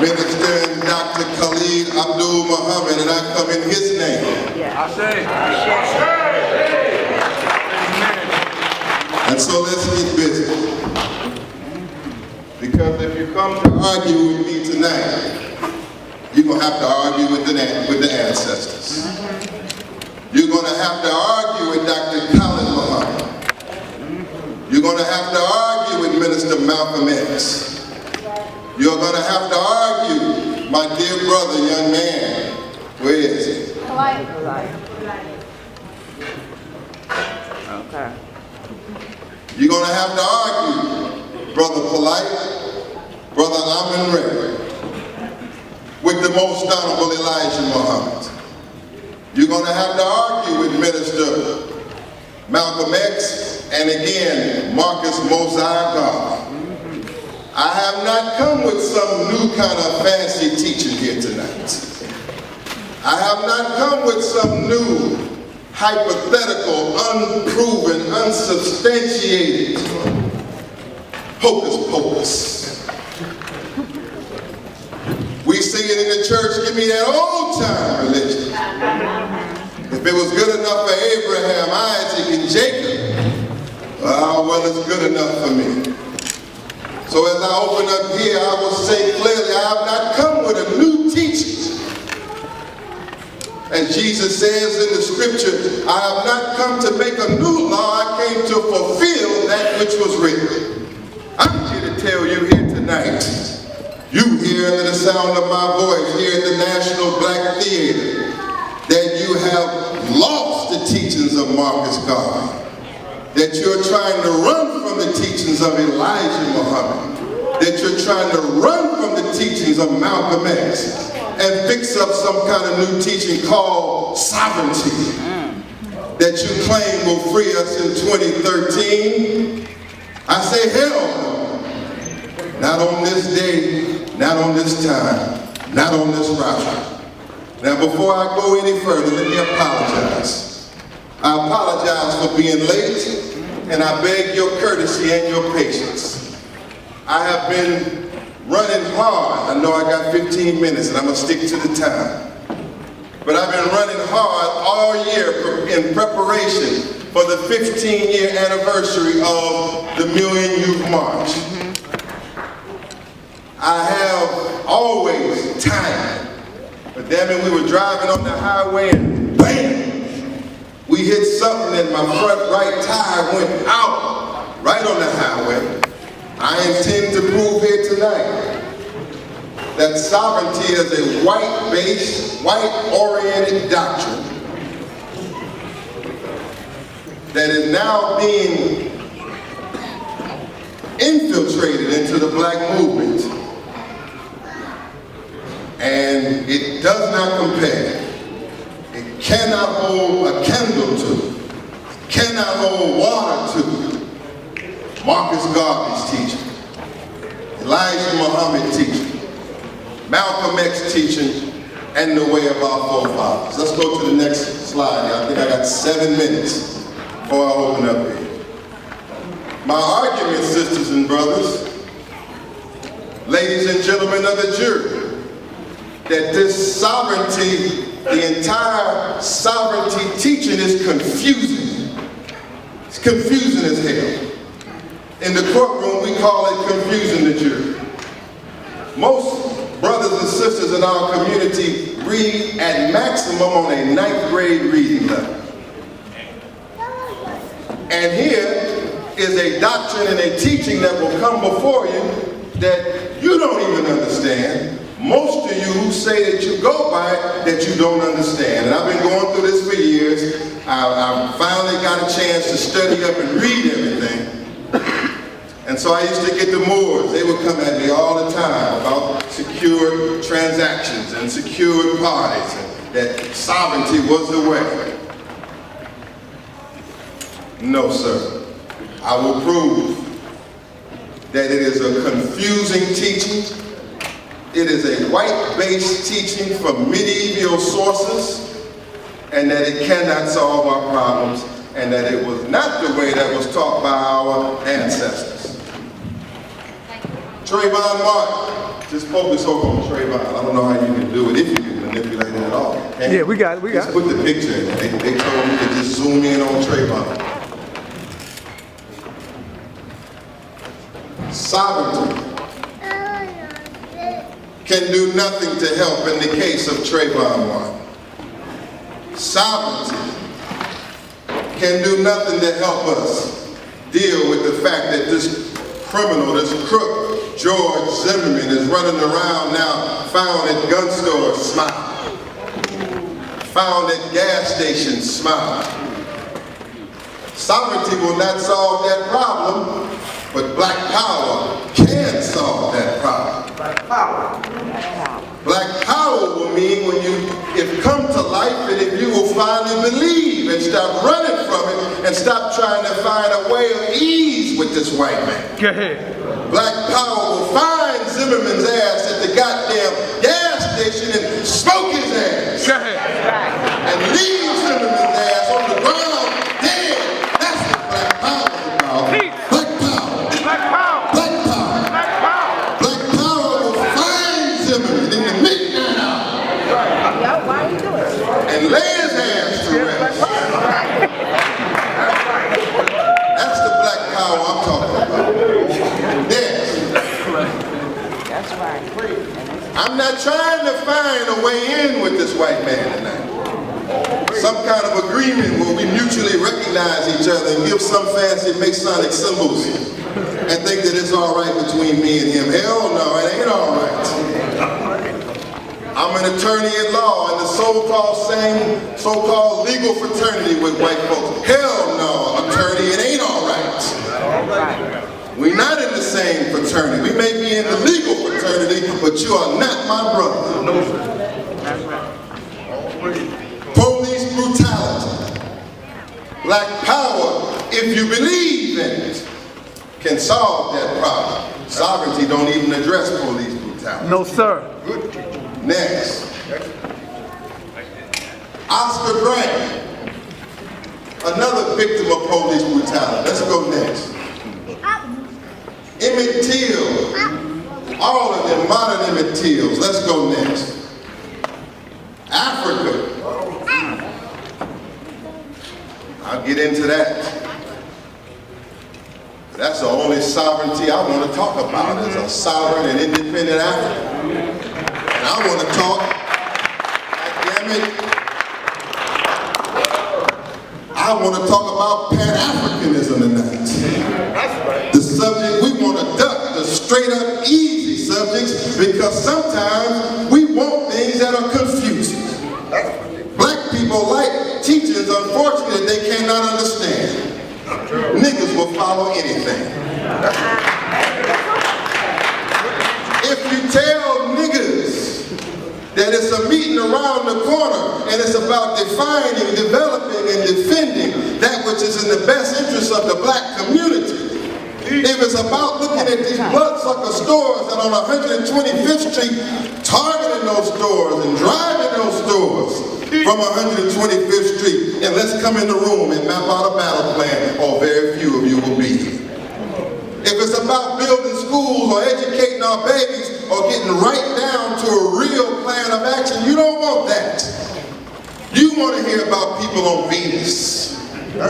Minister and Dr. Khalid Abdul Muhammad, and I come in his name. Yeah. I say. And so let's get busy. Because if you come to argue with me tonight, you're going to have to argue with the ancestors. You're going to have to argue with Dr. Khalid Muhammad. You're going to have to argue with Minister Malcolm X. You're going to have to argue, my dear brother, young man. Where is he? Polight. Okay. You're going to have to argue, Brother Polight, Brother Amin Ray, with the most honorable Elijah Muhammad. You're going to have to argue with Minister Malcolm X, and again, Marcus Mosiah God. I have not come with some new kind of fancy teaching here tonight. I have not come with some new, hypothetical, unproven, unsubstantiated hocus pocus. We sing it in the church, give me that old time religion. If it was good enough for Abraham, Isaac, and Jacob, well, it's good enough for me. So as I open up here, I will say clearly, I have not come with a new teaching. As Jesus says in the scripture, I have not come to make a new law, I came to fulfill that which was written. I'm here to tell you here tonight, you hear under the sound of my voice here at the National Black Theater, that you have lost the teachings of Marcus Garvey. That you're trying to run from the teachings of Elijah Muhammad, that you're trying to run from the teachings of Malcolm X, and fix up some kind of new teaching called sovereignty, that you claim will free us in 2013. I say hell no. Not on this day, not on this time, not on this route. Now before I go any further, let me apologize. I apologize for being late, and I beg your courtesy and your patience. I have been running hard. I know I got 15 minutes, and I'm going to stick to the time. But I've been running hard all year in preparation for the 15-year anniversary of the Million Youth March. I have always time, but damn it, we were driving on the highway and bam! We hit something and my front right tire went out right on the highway. I intend to prove here tonight that sovereignty is a white-based, white-oriented doctrine that is now being infiltrated into the black movement. And it does not compare. It cannot hold a candle to, cannot hold water to Marcus Garvey's teaching, Elijah Muhammad teaching, Malcolm X teaching, and the way of our forefathers. Let's go to the next slide. I think I got 7 minutes before I open up here. My argument, sisters and brothers, ladies and gentlemen of the jury, that this sovereignty, the entire sovereignty teaching is confusing. It's confusing as hell. In the courtroom, we call it confusing the jury. Most brothers and sisters in our community read at maximum on a 9th grade reading level. And here is a doctrine and a teaching that will come before you that you don't even understand. Most of you who say that you go by it, that you don't understand. And I've been going through this for years. I finally got a chance to study up and read everything. And so I used to get the Moors. They would come at me all the time about secure transactions and secured parties, and that sovereignty was the way. No, sir. I will prove that it is a confusing teaching. It is a white-based teaching from medieval sources, and that it cannot solve our problems, and that it was not the way that was taught by our ancestors. Trayvon Martin, Just focus over on Trayvon. I don't know how you can do it, if you can manipulate it at all. Yeah, we got it. Just put the picture in. They told me to just zoom in on Trayvon. Sovereignty can do nothing to help in the case of Trayvon Martin. Sovereignty can do nothing to help us deal with the fact that this criminal, this crook, George Zimmerman, is running around now, found at gun stores, smiling. Found at gas stations, smiling. Sovereignty will not solve that problem, but black power can solve that problem. Black power. Black power will mean when you come to life and if you will finally believe and stop running from it and stop trying to find a way of ease with this white man. Go ahead. Black power will find Zimmerman's ass at the goddamn gas station and smoke his ass. Go ahead. And leave Zimmerman's ass on the ground dead. That's what black power is about. Black power. Black power. Black power. Black power. Black power will find Zimmerman in the midnight hour. Why are you doing it? And lay his hands to rest. That's the black power I'm talking about. Yes. That's right. I'm not trying to find a way in with this white man tonight. Some kind of agreement where we mutually recognize each other and give some fancy Masonic symbols and think that it's all right between me and him. Hell no, it ain't all right. I'm an attorney in law in the so-called legal fraternity with white folks. Hell no, attorney, it ain't all right. We're not in the same fraternity. We may be in the legal fraternity, but you are not my brother. No, sir. Police brutality. Black power, if you believe in it, can solve that problem. Sovereignty don't even address police brutality. No, sir. Next. Oscar Grant, another victim of police brutality. Let's go next. Emmett Till, all of them modern Emmett Tills. Let's go next. Africa. I'll get into that. That's the only sovereignty I want to talk about, is a sovereign and independent Africa. And I want to talk, damn it, I want to talk about Pan-Africanism tonight. That's right. The subject we want to duck, the straight up easy subjects, because sometimes we want things that are confusing. Black people like teachings, unfortunately, they cannot understand. Niggas will follow anything. If you tell niggas that it's a meeting around the corner and it's about defining, developing, and defending that which is in the best interest of the black community, if it's about looking at these bloodsucker stores that on 125th Street, targeting those stores and driving those stores from 125th Street, and let's come in the room and map out a battle plan, or very few of you will be here. If it's about building schools or educating our babies or getting right down to a real plan of action, you don't want that. You want to hear about people on Venus. You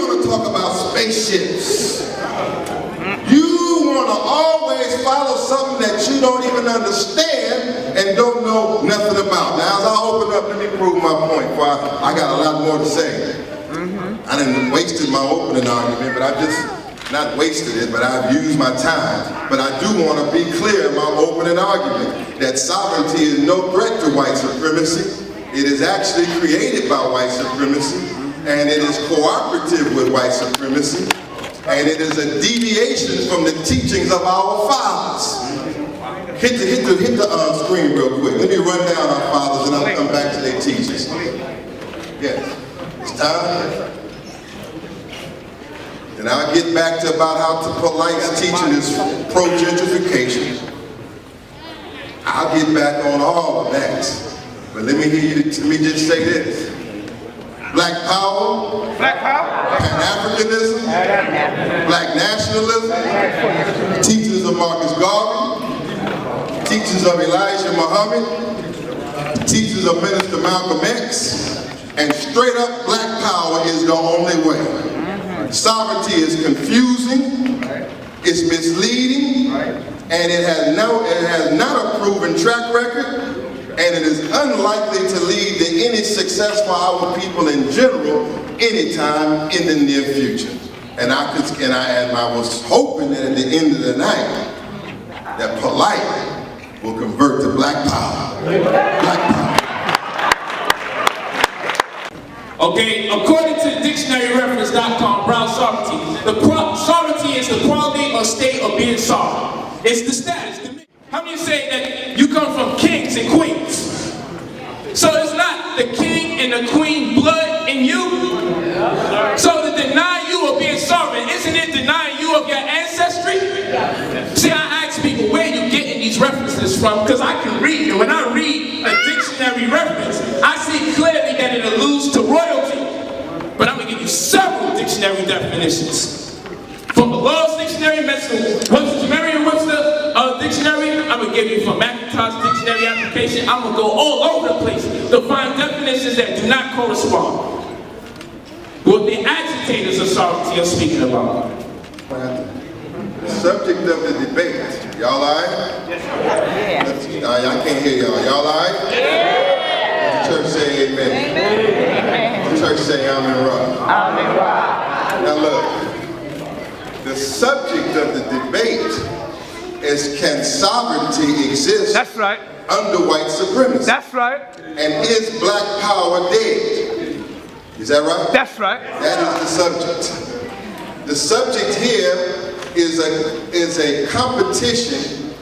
want to talk about spaceships. You want to always follow something that you don't even understand and don't know nothing about. Now, as I open up, let me prove my point, for I got a lot more to say. I didn't wasted my opening argument, but I've just not wasted it, but I've used my time. But I do want to be clear in my opening argument that sovereignty is no threat to white supremacy. It is actually created by white supremacy, and it is cooperative with white supremacy, and it is a deviation from the teachings of our fathers. Hit the screen real quick. Let me run down our fathers and I'll come back to their teachings. Yes, it's time. And I'll get back to about how Polight's teaching is pro-gentrification. I'll get back on all of that. But let me just say this. Black power, Pan-Africanism, black nationalism, teachings of Marcus Garvey, teachings of Elijah Muhammad, teachings of Minister Malcolm X, and straight up black power is the only way. Sovereignty is confusing, it's misleading, and it has not a proven track record, and it is unlikely to lead to any success for our people in general anytime in the near future. And I was hoping that at the end of the night, that Polight will convert to black power. Black power. Okay, according to dictionaryreference.com, brown sovereignty, sovereignty is the quality or state of being sovereign. It's the status. How many say that you come from kings and queens? So it's not the king and the queen blood in you? So to deny you of being sovereign, isn't it denying you of your ancestry? See, I ask people, where are you getting these references from? Because I can read, and when I read a dictionary reference, I see clearly that it alludes to royalty. But I'm going to give you several dictionary definitions. From the Lord's Dictionary, Merriam-Webster dictionary, I'm going to give you from Macintosh dictionary application. I'm going to go all over the place to find definitions that do not correspond what the agitators of sovereignty are speaking about. The subject of the debate, y'all all right? Yeah. I can't hear y'all. Y'all all right? Yeah. The church say amen. Amen. The church say amen. Amen. Now look, the subject of the debate is, can sovereignty exist That's right. under white supremacy? That's right. And is black power dead? Is that right? That's right. That is the subject. The subject here is a competition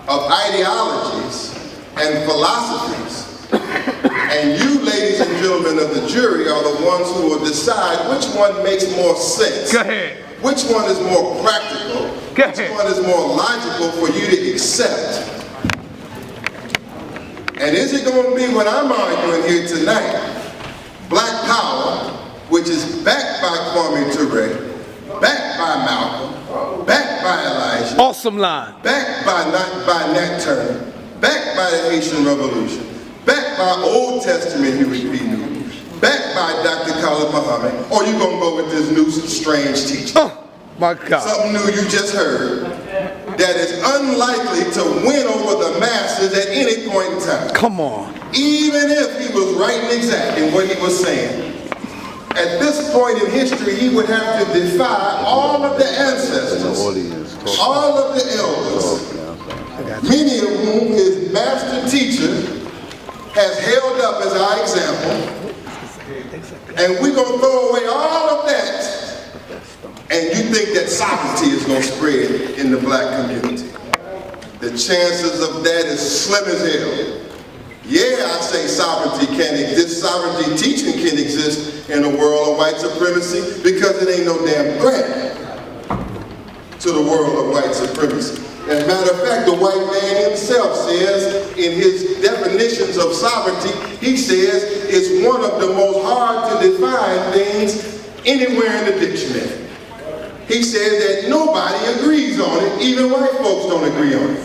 of ideologies and philosophies. And you, ladies and gentlemen of the jury, are the ones who will decide which one makes more sense. Go ahead. Which one is more practical? Go Which ahead. one is more logical for you to accept? And is it going to be what I'm arguing here tonight? Black power, which is backed by Kwame Ture, backed by Malcolm, backed by Elijah, Awesome line. backed by Nat Turner, backed by the Haitian Revolution, backed by Old Testament Huey P. Newton, backed by Dr. Khalid Muhammad, or you gonna go with this new strange teaching? Oh my God. Something new you just heard that is unlikely to win over the masses at any point in time. Come on. Even if he was right and exact in what he was saying. At this point in history, he would have to defy all of the ancestors, all of the elders, many of whom his master teacher has held up as our example. And we're going to throw away all of that, and you think that sovereignty is going to spread in the black community. The chances of that is slim as hell. Yeah, I say sovereignty can exist, sovereignty teaching can exist in a world of white supremacy because it ain't no damn threat to the world of white supremacy. As a matter of fact, the white man himself says in his definitions of sovereignty, he says it's one of the most hard to define things anywhere in the dictionary. He says that nobody agrees on it, even white folks don't agree on it.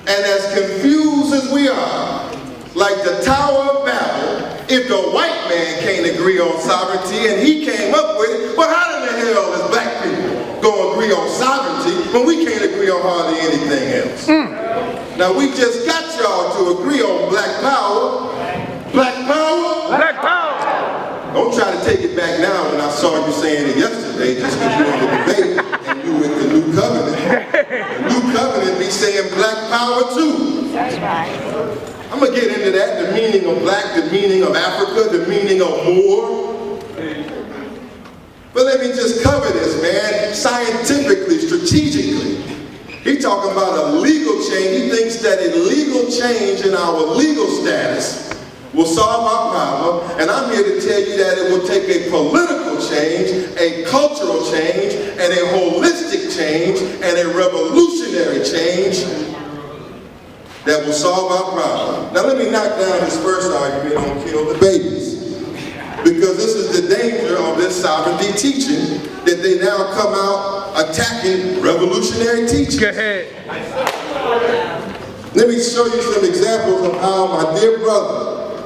And as confused as we are, like the Tower of Babel, if the white man can't agree on sovereignty and he came up with it, well, how in the hell is black people gonna agree on sovereignty when we can't agree on hardly anything else? Now we just got y'all to agree on black power. Black power? Black power. Don't try to take it back now when I saw you saying it yesterday just because you in the debate and you with the new covenant. The new covenant be saying black power too. That's right. I'm going to get into that, the meaning of black, the meaning of Africa, the meaning of Moor. But let me just cover this, man, scientifically, strategically. He's talking about a legal change. He thinks that a legal change in our legal status will solve our problem, and I'm here to tell you that it will take a political change, a cultural change, and a holistic change, and a revolutionary change that will solve our problem. Now let me knock down this first argument on kill the babies. Because this is the danger of this sovereignty teaching, that they now come out attacking revolutionary teaching. Go ahead. Let me show you some examples of how my dear brother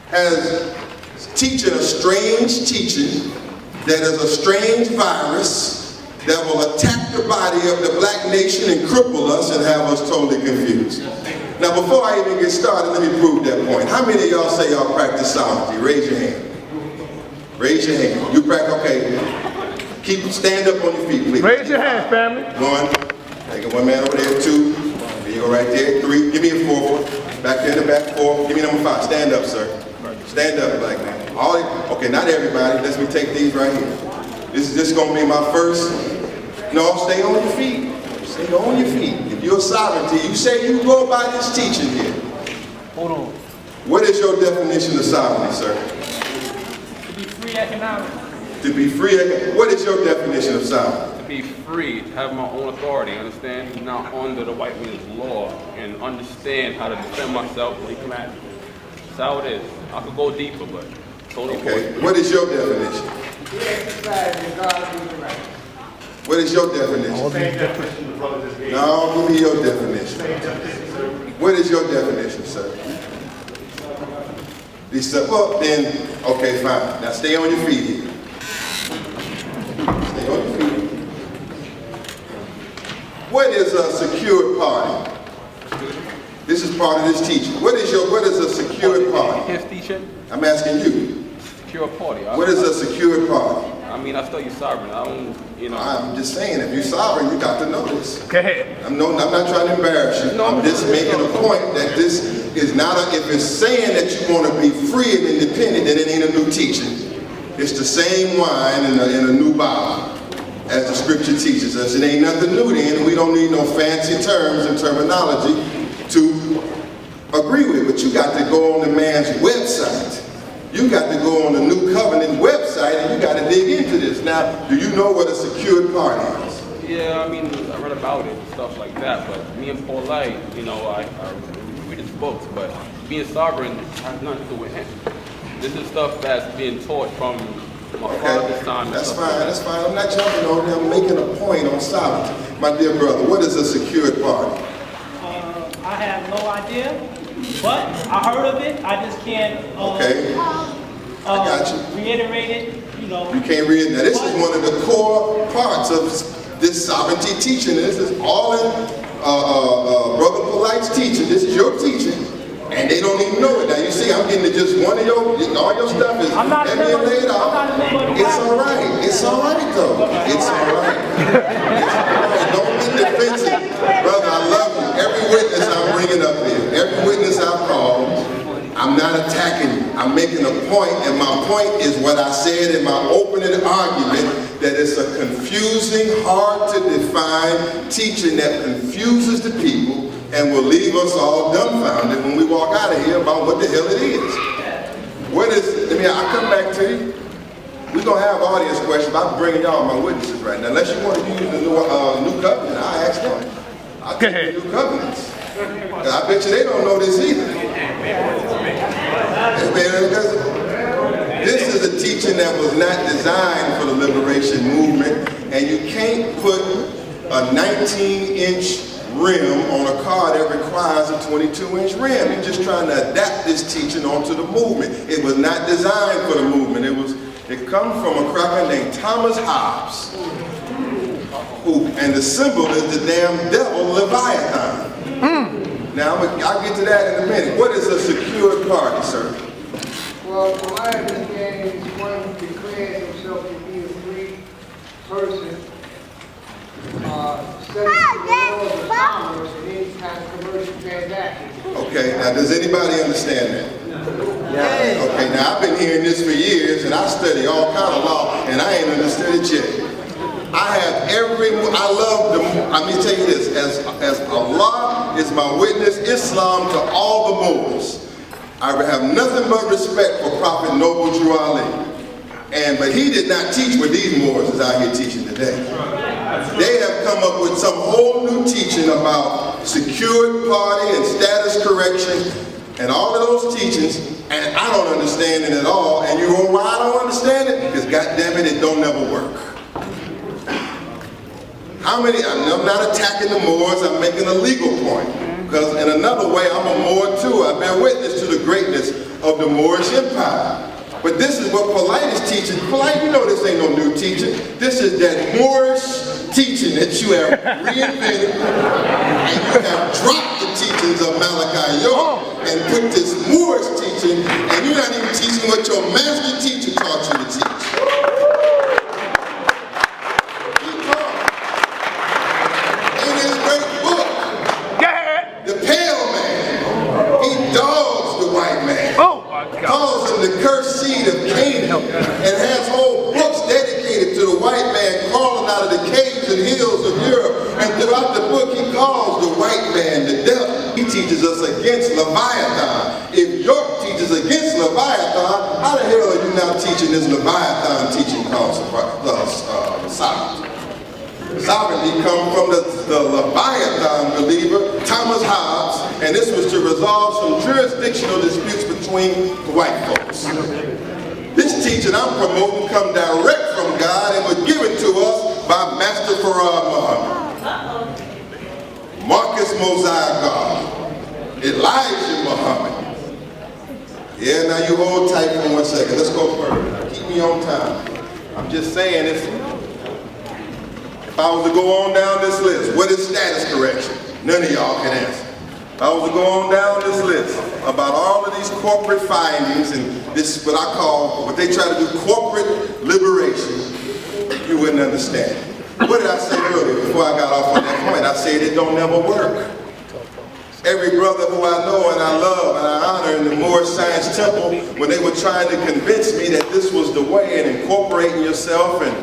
has teaching a strange teaching that is a strange virus that will attack the body of the black nation and cripple us and have us totally confused. Now, before I even get started, let me prove that point. How many of y'all say y'all practice sovereignty? Raise your hand. Raise your hand. You practice, okay. Stand up on your feet, please. Raise your hands, family. 1. I got one man over there. 2. There you go right there. 3. Give me a 4. Back there in the back. 4. Give me number 5. Stand up, sir. Stand up, black man. Okay, not everybody. Let me take these right here. This is just going to be my first. No, stay on your feet. Stay on your feet. If you're sovereignty, you say you go by this teaching here. Hold on. What is your definition of sovereignty, sir? To be free economically. To be free. What is your definition of sovereignty? To be free, to have my own authority, understand, not under the white man's law, and understand how to defend myself when he comes at me. That's how it is. I could go deeper, but it's only okay. What is your definition? What is your definition? No, give me your definition. What is your definition, sir? Well, then, okay, fine. Now stay on your feet here. Stay on your feet. What is a secured party? This is part of this teaching. What is a secured party? His teaching? I'm asking you. Secure party. What is a secured party? I mean, I study sovereign. I don't, you know. I'm just saying, if you're sovereign, you got to know this. Go ahead. I'm not trying to embarrass you. I'm just making a point that this is not if it's saying that you want to be free and independent, then it ain't a new teaching. It's the same wine in a new bottle, as the scripture teaches us. It ain't nothing new then, and we don't need no fancy terms and terminology to agree with. But you got to go on the man's website. You got to go on the New Covenant website and you got to dig into this. Now, do you know what a secured party is? Yeah, I mean, I read about it and stuff like that, but me and Polight, you know, I read his books, but being sovereign has nothing to do with him. This is stuff that's being taught from my father's time. That's fine, that's fine. I'm not jumping on there. I'm making a point on sovereignty. My dear brother, what is a secured party? I have no idea, but I heard of it. I just can't I got you. Reiterate it, you know. You can't read that. This is one of the core parts of this sovereignty teaching. This is all in Brother Polight's teaching. This is your teaching. And they don't even know it. Now you see, I'm getting to just one of all your stuff is heavy and laid out. It's all right. It's all right though. It's all right. It's all right. Don't get defensive. Brother, I love you. Every witness I'm bringing up here, every witness I've called, I'm not attacking you. I'm making a point, and my point is what I said in my opening argument, that it's a confusing, hard to define teaching that confuses the people and will leave us all dumbfounded when we walk out of here about what the hell it is. What is, I'll come back to you. We're going to have audience questions. I'm bringing y'all my witnesses right now. Unless you want to use the new covenant, I'll ask them. I'll take the new covenants. I bet you they don't know this either. This is a teaching that was not designed for the liberation movement, and you can't put a 19-inch rim on a car that requires a 22-inch rim. You're just trying to adapt this teaching onto the movement. It was not designed for the movement. It comes from a cracker named Thomas Hobbes, and the symbol is the damn devil Leviathan. Now, I'll get to that in a minute. What is a secured party, sir? Well, from my understanding, one declares himself to be a free person, subject to the laws of commerce and any kind of commercial transaction. Okay, now does anybody understand that? Yeah. Okay, now I've been hearing this for years, and I study all kind of law, and I ain't understood it yet. Let me tell you this, as Allah is my witness, Islam to all the Moors, I have nothing but respect for Prophet Noble Drew Ali. But he did not teach what these Moors is out here teaching today. They have come up with some whole new teaching about secured party and status correction and all of those teachings, and I don't understand it at all. And you know why I don't understand it? Because goddamn it, it don't never work. I'm not attacking the Moors, I'm making a legal point. Because in another way, I'm a Moor too. I bear witness to the greatness of the Moorish Empire. But this is what Polight is teaching. Polight, you know this ain't no new teaching. This is that Moorish teaching that you have reinvented, and you have dropped the teachings of Malachi and put this Moorish teaching, and you're not even teaching what your master teacher taught you to teach. In his great book, The Pale Man, he dogs the white man. Calls him the cursed seed of Canaan, and has whole books dedicated to the white man crawling out of the caves and hills of Europe. And throughout the book, he calls the white man the devil. He teaches us against Leviathan. If York teaches against Leviathan, how the hell are you now teaching this Leviathan teaching called sovereignty? Sovereignty comes from the Leviathan believer, Thomas Hobbes, and this was to resolve some jurisdictional disputes between the white folks. This teaching I'm promoting come direct from God and was given to us by Master Farad Muhammad, Marcus Mosiah God, Elijah Muhammad. Yeah, now you hold tight for 1 second. Let's go further. Keep me on time. I'm just saying this. If I was to go on down this list, what is status correction? None of y'all can answer. If I was to go on down this list about all of these corporate findings and this, what I call, what they try to do, corporate liberation, you wouldn't understand. What did I say earlier before I got off on that point? I said it don't never work. Every brother who I know and I love and I honor in the Moorish Science Temple, when they were trying to convince me that this was the way and incorporating yourself and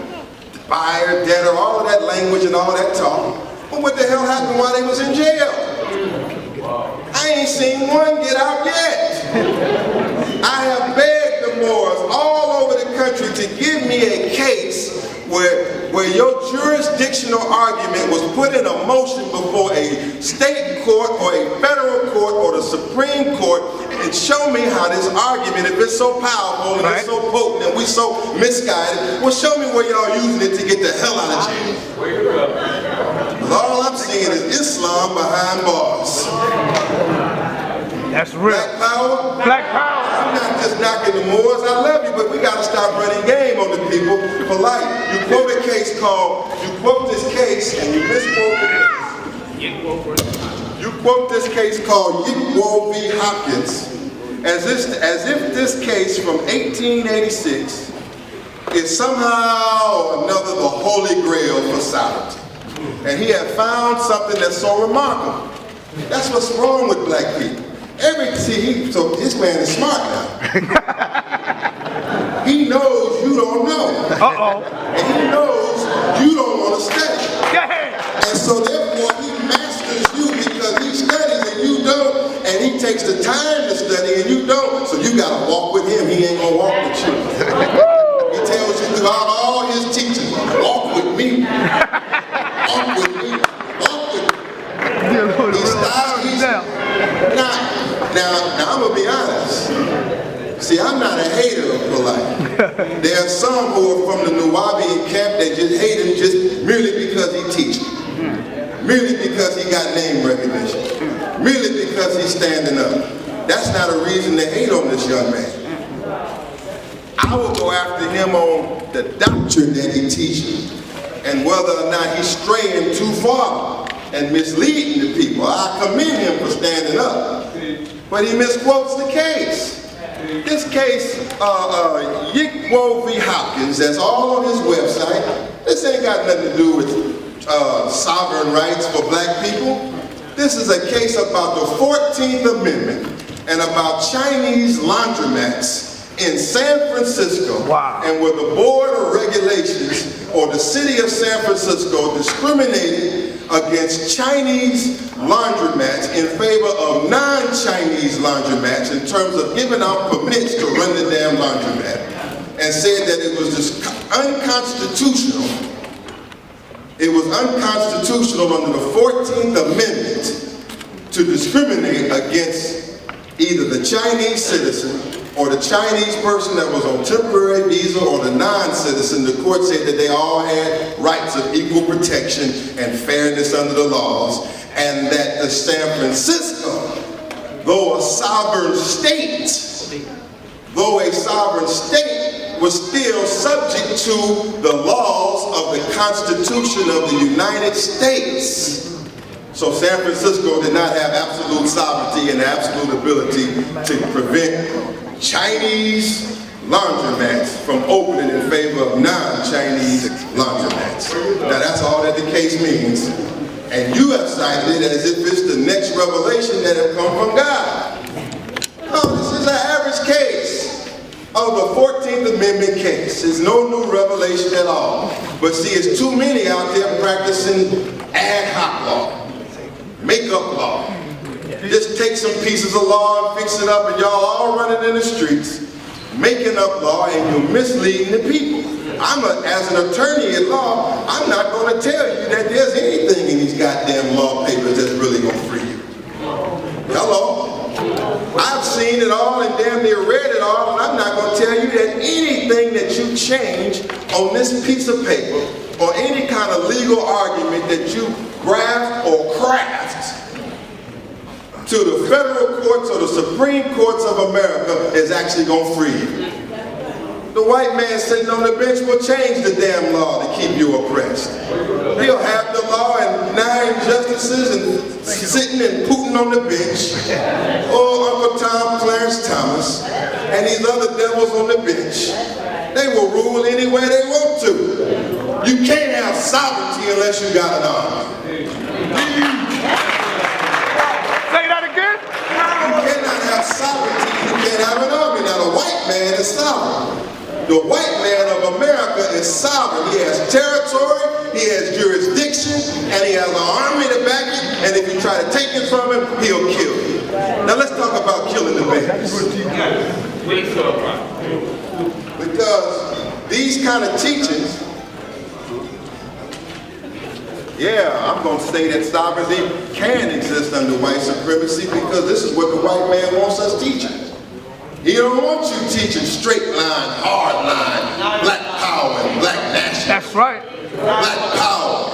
buyer, debtor, all of that language and all that talk. But what the hell happened while they was in jail? I ain't seen one get out yet. I have begged the Moors all over the country to give me a case where your jurisdictional argument was put in a motion before a state court or a federal court or the Supreme Court, and show me how this argument, if it's so powerful and it's so potent and we so misguided, well, show me where y'all using it to get the hell out of jail. Because all I'm seeing is Islam behind bars. That's real. Black power? Black power. I'm not just knocking the Moors. I love you, but we got to stop running game on the people. Polight, you quote a case called, you quote this case and you misquote the case. You quote this case called Yigwo v. Hopkins as if this case from 1886 is somehow or another the holy grail for sovereignty. And he had found something that's so remarkable. That's what's wrong with black people. So this man is smart now. He knows you don't know. And he knows you don't want to study. And so therefore he masters you because he studies and you don't. And he takes the time to study and you don't. So you got to walk with him. He ain't going to walk with you. He tells you throughout all his teachings, walk with me. Walk with me. Walk with me. He stops. Now I'm going to be honest. See, I'm not a hater of Polight. There are some who are from the Nuwabian camp that just hate him just merely because he teaches. Merely because he got name recognition. Merely because he's standing up. That's not a reason to hate on this young man. I will go after him on the doctrine that he teaches and whether or not he's straying too far and misleading the people. I commend him for standing up. But he misquotes the case. This case, Yigwo v. Hopkins, that's all on his website. This ain't got nothing to do with sovereign rights for black people. This is a case about the 14th Amendment and about Chinese laundromats in San Francisco. Wow. And where the Board of Regulations or the City of San Francisco discriminated against Chinese laundromats in favor of non-Chinese laundromats in terms of giving out permits to run the damn laundromat, and said that it was just unconstitutional. It was unconstitutional under the 14th Amendment to discriminate against either the Chinese citizen or the Chinese person that was on temporary visa or the non-citizen, the court said that they all had rights of equal protection and fairness under the laws, and that the San Francisco, though a sovereign state, was still subject to the laws of the Constitution of the United States. So San Francisco did not have absolute sovereignty and absolute ability to prevent Chinese laundromats from opening in favor of non-Chinese laundromats. Now that's all that the case means. And you have cited it as if it's the next revelation that have come from God. No, this is an average case of the 14th Amendment case. There's no new revelation at all. But see, it's too many out there practicing ad hoc law, make-up law. Just take some pieces of law and fix it up, and y'all all running in the streets, making up law, and you're misleading the people. As an attorney at law, I'm not going to tell you that there's anything in these goddamn law papers that's really going to free you. Hello? I've seen it all and damn near read it all, and I'm not going to tell you that anything that you change on this piece of paper or any kind of legal argument that you graft or craft to the federal courts or the Supreme Courts of America is actually going to free you. The white man sitting on the bench will change the damn law to keep you oppressed. He'll have the law and 9 justices and sitting and pooting on the bench. Oh, Uncle Tom, Clarence Thomas, and these other devils on the bench. They will rule any way they want to. You can't have sovereignty unless you got an army. Say that again. You cannot have sovereignty, you can't have an army. Now the white man is sovereign. The white man of America is sovereign. He has territory, he has jurisdiction, and he has an army to back it, and if you try to take it from him, he'll kill you. Now let's talk about killing the babies. Because these kind of teachings, yeah, I'm going to say that sovereignty can exist under white supremacy because this is what the white man wants us teaching. He don't want you teaching straight line, hard line, black power and black nationalism. That's right. Black power,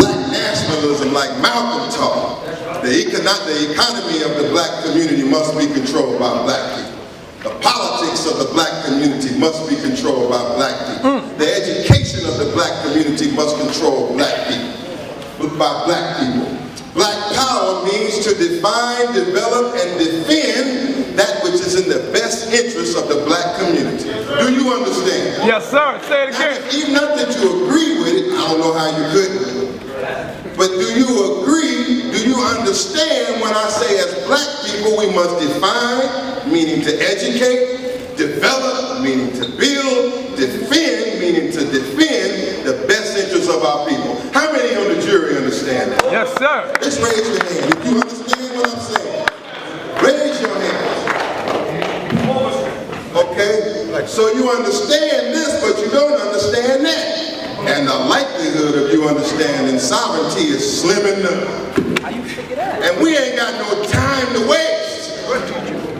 black nationalism like Malcolm taught. The economy of the black community must be controlled by black people. The politics of the black community must be controlled by black people. The education of the black community must control black people, by black people. Black power means to define, develop, and defend that which is in the best interest of the black community. Do you understand? Yes, sir. Say it again. Even not that you agree with it, I don't know how you couldn't. But do you agree, do you understand when I say as black people we must define, meaning to educate, develop, meaning to build, defend, meaning to defend the best interests of our people. How many on the jury understand that? Yes, sir. Just raise your hand if you understand what I'm saying. Raise your hand. Okay? So you understand this, but you don't understand that. And the likelihood of you understanding sovereignty is slim enough. And we ain't got no time to waste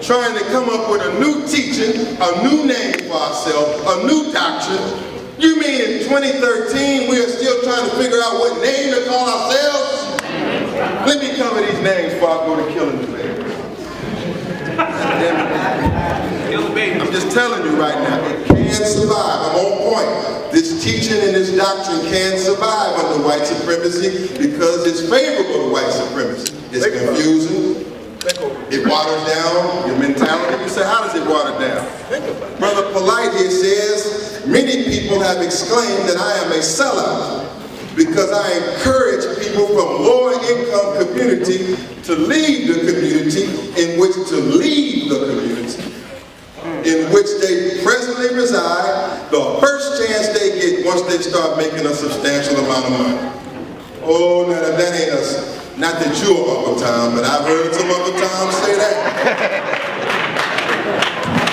trying to come up with a new teaching, a new name for ourselves, a new doctrine. You mean in 2013 we are still trying to figure out what name to call ourselves? Let me cover these names before I go to killing the baby. I'm just telling you right now, it can survive. I'm on point. This teaching and this doctrine can survive under white supremacy because it's favorable to white supremacy. It's confusing. It waters down your mentality. You say, how does it water down? Brother Polight here says, many people have exclaimed that I am a sellout because I encourage people from lower income community to leave the community in which to leave the community in which they presently reside the first chance they get once they start making a substantial amount of money. Oh, now that ain't us. Not that you're Uncle Tom, but I've heard some Uncle Tom say that.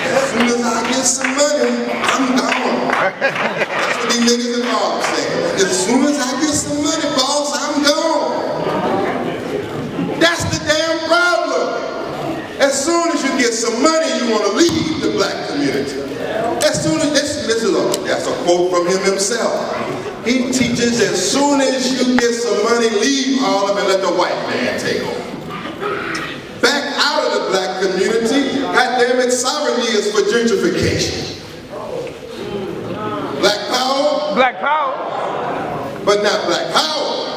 As soon as I get some money, I'm gone. That's what these niggas in Harlem say. As soon as I get some money, boss, I'm gone. That's the damn problem. As soon as you get some money, you want to leave the black community. As soon as, that's a quote from him himself. He teaches, as soon as you get some money, leave Harlem and let the white man take over. Back out of the black community, goddammit, sovereignty is for gentrification. Black power? Black power. But not black power.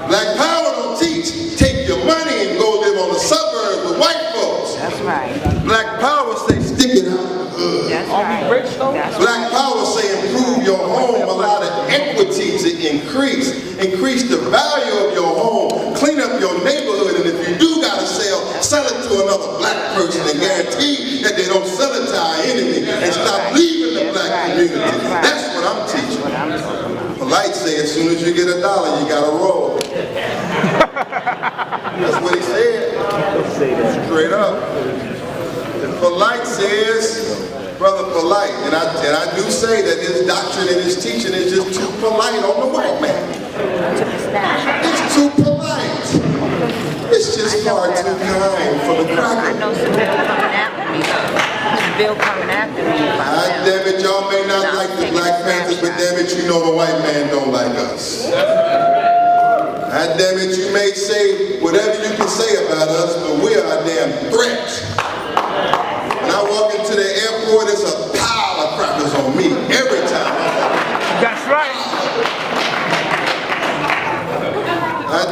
Black power don't teach, take your money and go live on the suburbs with white folks. That's right. Black power say stick it out in the hood. That's right. Rich though? Black power say improve your home, allow the equity to increase the value of your home, clean up your neighborhood, and if you do gotta sell it to another black person and guarantee that they don't sell it to our enemy and stop leaving the black community. That's what I'm teaching. Polight say as soon as you get $1, you gotta roll. That's what he said. Straight up. Polight says, Brother Polight, and I do say that his doctrine and his teaching is just too polite on the white man. It's too polite. It's just far too kind for the cracker. I know some bill coming after me. Some bill coming after me. Damn it, y'all may not like the Black Panthers, but damn it, you know the white man don't like us. Damn it, you may say whatever you can say about us, but we are a damn threat. When I walk into the airport, it's a pile of crackers on me every time. That's right.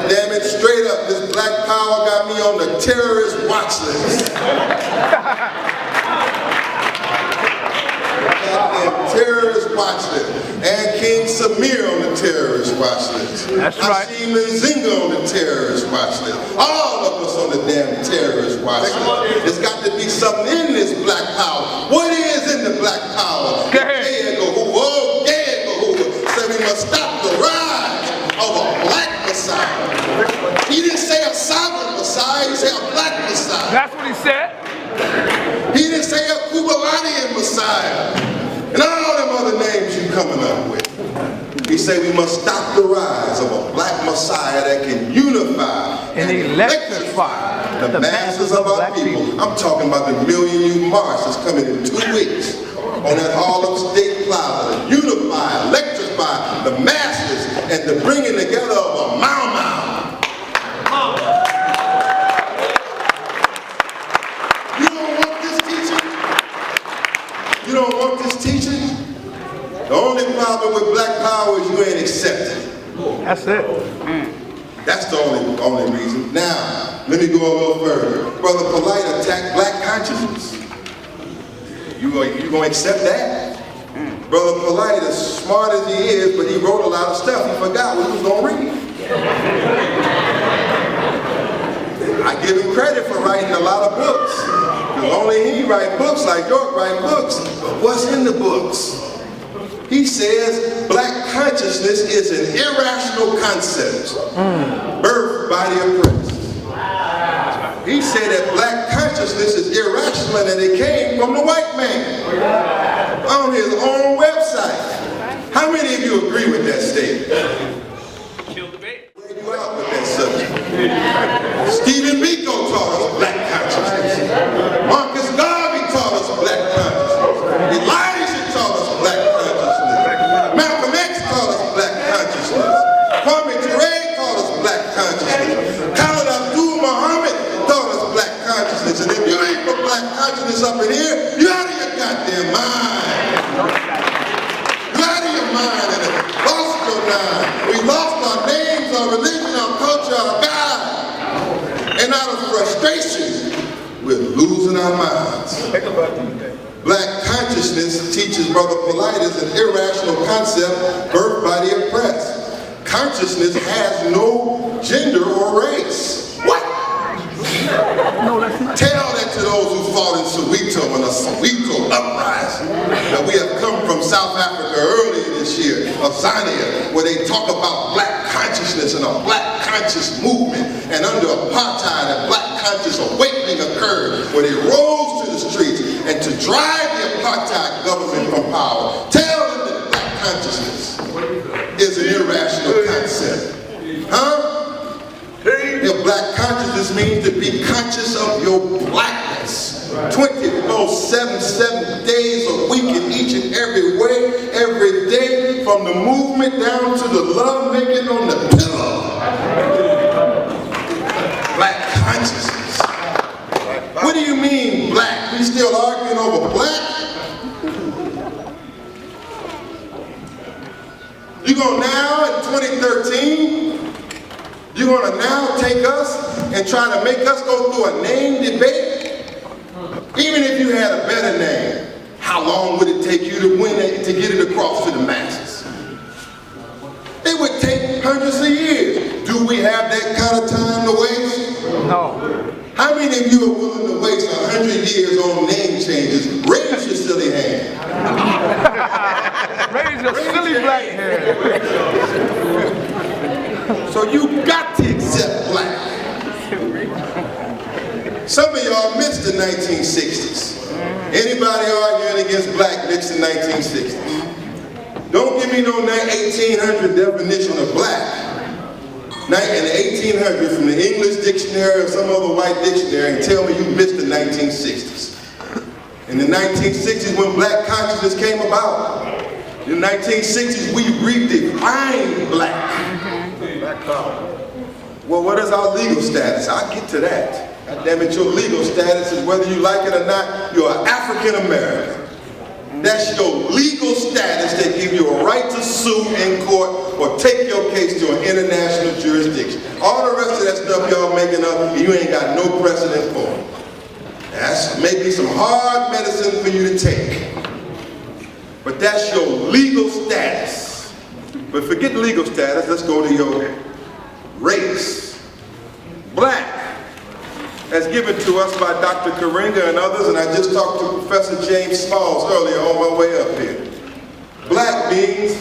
Damn it, straight up, this black power got me on the terrorist watch list. Terrorist watch list. And King Samir on the terrorist watch list. That's right. Hashim Nzinga on the terrorist watch list. All of us on the damn terrorist watch list. There's got to be something in this black power. What is in the black power? Said we must stop the rise of a black Messiah. He didn't say a sovereign Messiah, he said a black Messiah. That's what he said. He didn't say a Kubalanian Messiah. And all them other names you coming up with. He said we must stop the rise of a black Messiah that can unify And electrify the masses of our people. I'm talking about the Million Youth March that's coming in 2 weeks on that Harlem State Plaza. Unify, electrify the masses and the bringing together of a Mau Mau. You don't want this teaching? You don't want this teaching? The only problem with black power is you ain't accepted. That's it. That's the only reason. Now, let me go a little further. Brother Polight attacked black consciousness. You gonna accept that? Brother Polight, as smart as he is, but he wrote a lot of stuff. He forgot what he was gonna read. I give him credit for writing a lot of books. Because only he write books like York write books. But what's in the books? He says black consciousness is an irrational concept, birthed by the oppressed. He said that black consciousness is irrational and it came from the white man on his own website. How many of you agree with that statement? Kill the bait. Where you out with that subject? Stephen Biko taught us black consciousness. Marcus Garvey taught us black consciousness. Elijah taught us black consciousness. Malcolm X taught us black consciousness. Kwame Ture taught us black consciousness. Khalid Abdul Muhammad taught us black consciousness. And if you ain't for black consciousness up in here, you out of your goddamn mind. You out of your mind and lost your mind. We lost our names, our religion, our culture, our God. And out of frustration, we're losing our minds. Black consciousness, teaches Brother Polight, is an irrational concept birthed by the oppressed. Consciousness has no gender or race. What? No, that's not. Tell that to those who fought in Soweto in a Soweto uprising. That we have come from South Africa earlier this year, of SaNeter, where they talk about black consciousness and a black conscious movement. And under apartheid, a black conscious awakening occurred where they rose to the streets and to drive the apartheid government from power. Tell them that black consciousness is an irrational concept. Huh? If black consciousness means to be conscious of your blackness. 24/7, 7 days a week in each and every way, every day, from the movement down to the love making on the pillow. Black consciousness. What do you mean black? We still arguing over black? You gonna now in 2013, you gonna now take us and try to make us go through a name debate? Even if you had a better name, how long would it take you to win it, to get it across to the masses? It would take hundreds of years. Do we have that kind of time to waste? No. How many of you are willing to waste 100 years on name changes? Raise your silly hand. Raise your silly black hand. So you got to accept black. Some of y'all missed the 1960s. Anybody arguing against black missed the 1960s? Don't give me no 1800 definition of black. In the 1800s from the English dictionary or some other white dictionary and tell me you missed the 1960s. In the 1960s when black consciousness came about, in the 1960s we redefined black. Black power. Well, what is our legal status? I'll get to that. God damn it, your legal status is whether you like it or not, you're an African American. That's your legal status that gives you a right to sue in court or take your case to an international jurisdiction. All the rest of that stuff y'all making up, you ain't got no precedent for it. That's maybe some hard medicine for you to take. But that's your legal status. But forget legal status, let's go to your race. Black. As given to us by Dr. Karinga and others, and I just talked to Professor James Smalls earlier on my way up here. Black means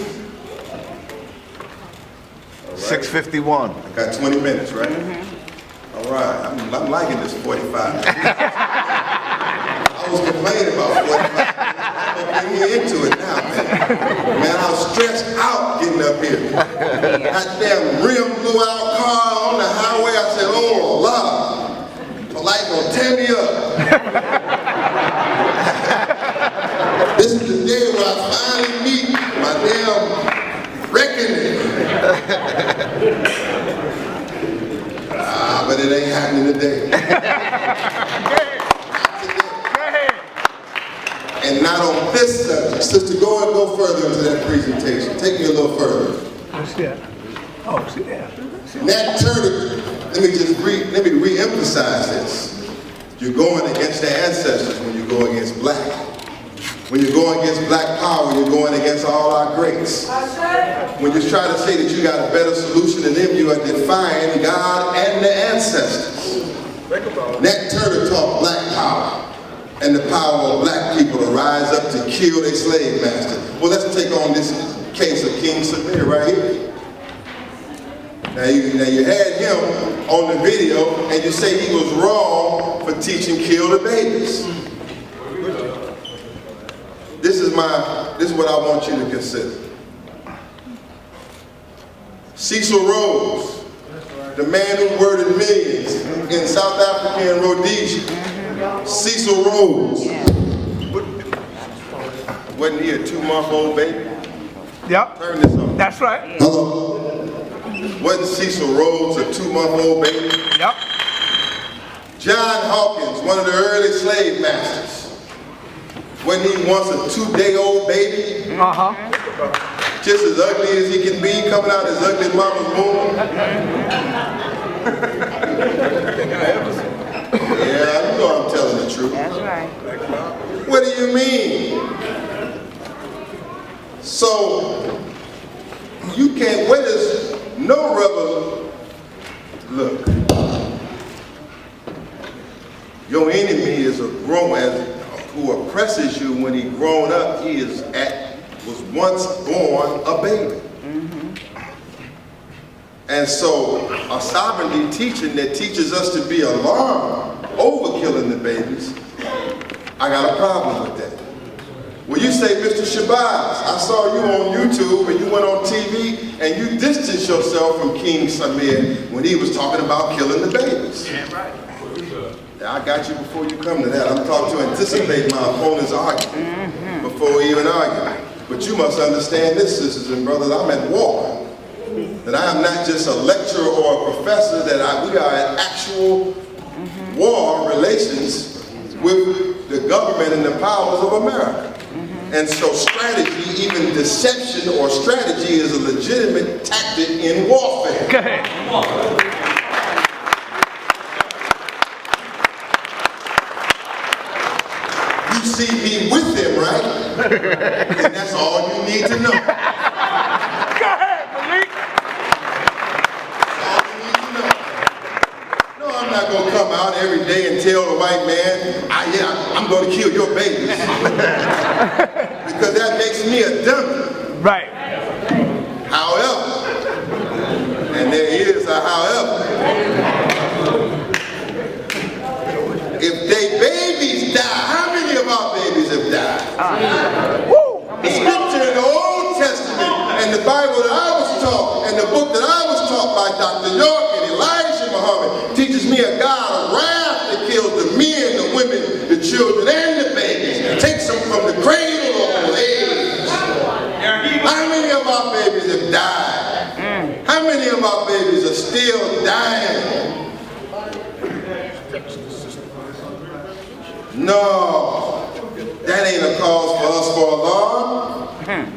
6:51. I got 20 minutes, right? All right, I'm liking this 45 minutes. I was complaining about 45 minutes. I'm getting into it now, man. Man, I was stressed out getting up here. Goddamn rim blew out car on the highway. I said, oh, Lord. Polight gonna tear me up. This is the day where I finally meet my damn reckoning. But it ain't happening today. And not on this subject. Sister, go further into that presentation. Take me a little further. Oh, see that. Nat Turner, let me re-emphasize this. You're going against the ancestors when you go against black. When you're going against black power, you're going against all our greats. When you try to say that you got a better solution than them, you are defying God and the ancestors. Nat Turner taught black power and the power of black people to rise up to kill their slave master. Well, let's take on this case of King SaNeter right here. Now you had him on the video and you say he was wrong for teaching kill the babies. This is what I want you to consider. Cecil Rhodes, the man who murdered millions in South Africa and Rhodesia. Cecil Rhodes. Wasn't he a 2-month-old baby? Yep. Turn this on. That's right. Hello. Wasn't Cecil Rhodes a 2-month-old baby? Yep. John Hawkins, one of the early slave masters. Wasn't he once a 2-day-old baby? Just as ugly as he can be, coming out his ugly mama's womb. Yeah, you know I'm telling the truth. That's right. What do you mean? So, you can't, where there's no rubber, look, your enemy is a who oppresses you when he grown up, was once born a baby. And so a sovereignty teaching that teaches us to be alarmed over killing the babies, I got a problem with that. Well, you say, Mr. Shabazz, I saw you on YouTube and you went on TV and you distanced yourself from King SaNeter when he was talking about killing the babies. Yeah, right. I got you before you come to that. I'm talking to anticipate my opponent's argument before we even argue. But you must understand this, sisters and brothers, I'm at war. That I am not just a lecturer or a professor, that we are at actual war relations with the government and the powers of America. And so strategy, even deception or strategy, is a legitimate tactic in warfare. Go ahead. You see me with them, right? And that's all you need to know. Go ahead, Malik. That's all you need to know. No, I'm not going to come out every day and tell the white man, I'm going to kill your babies. Because that makes me a dummy. Right. However, and there is a however, if they babies die, how many of our babies have died? The scripture in the Old Testament and the Bible that I was taught and the book that I was taught by Dr. York and Elijah Muhammad teaches me a God of wrath that kills the men, the women, the children, and the babies. Takes them from the cradle to old age. How many of our babies have died? How many of our babies are still dying? No, that ain't a cause for us for alarm.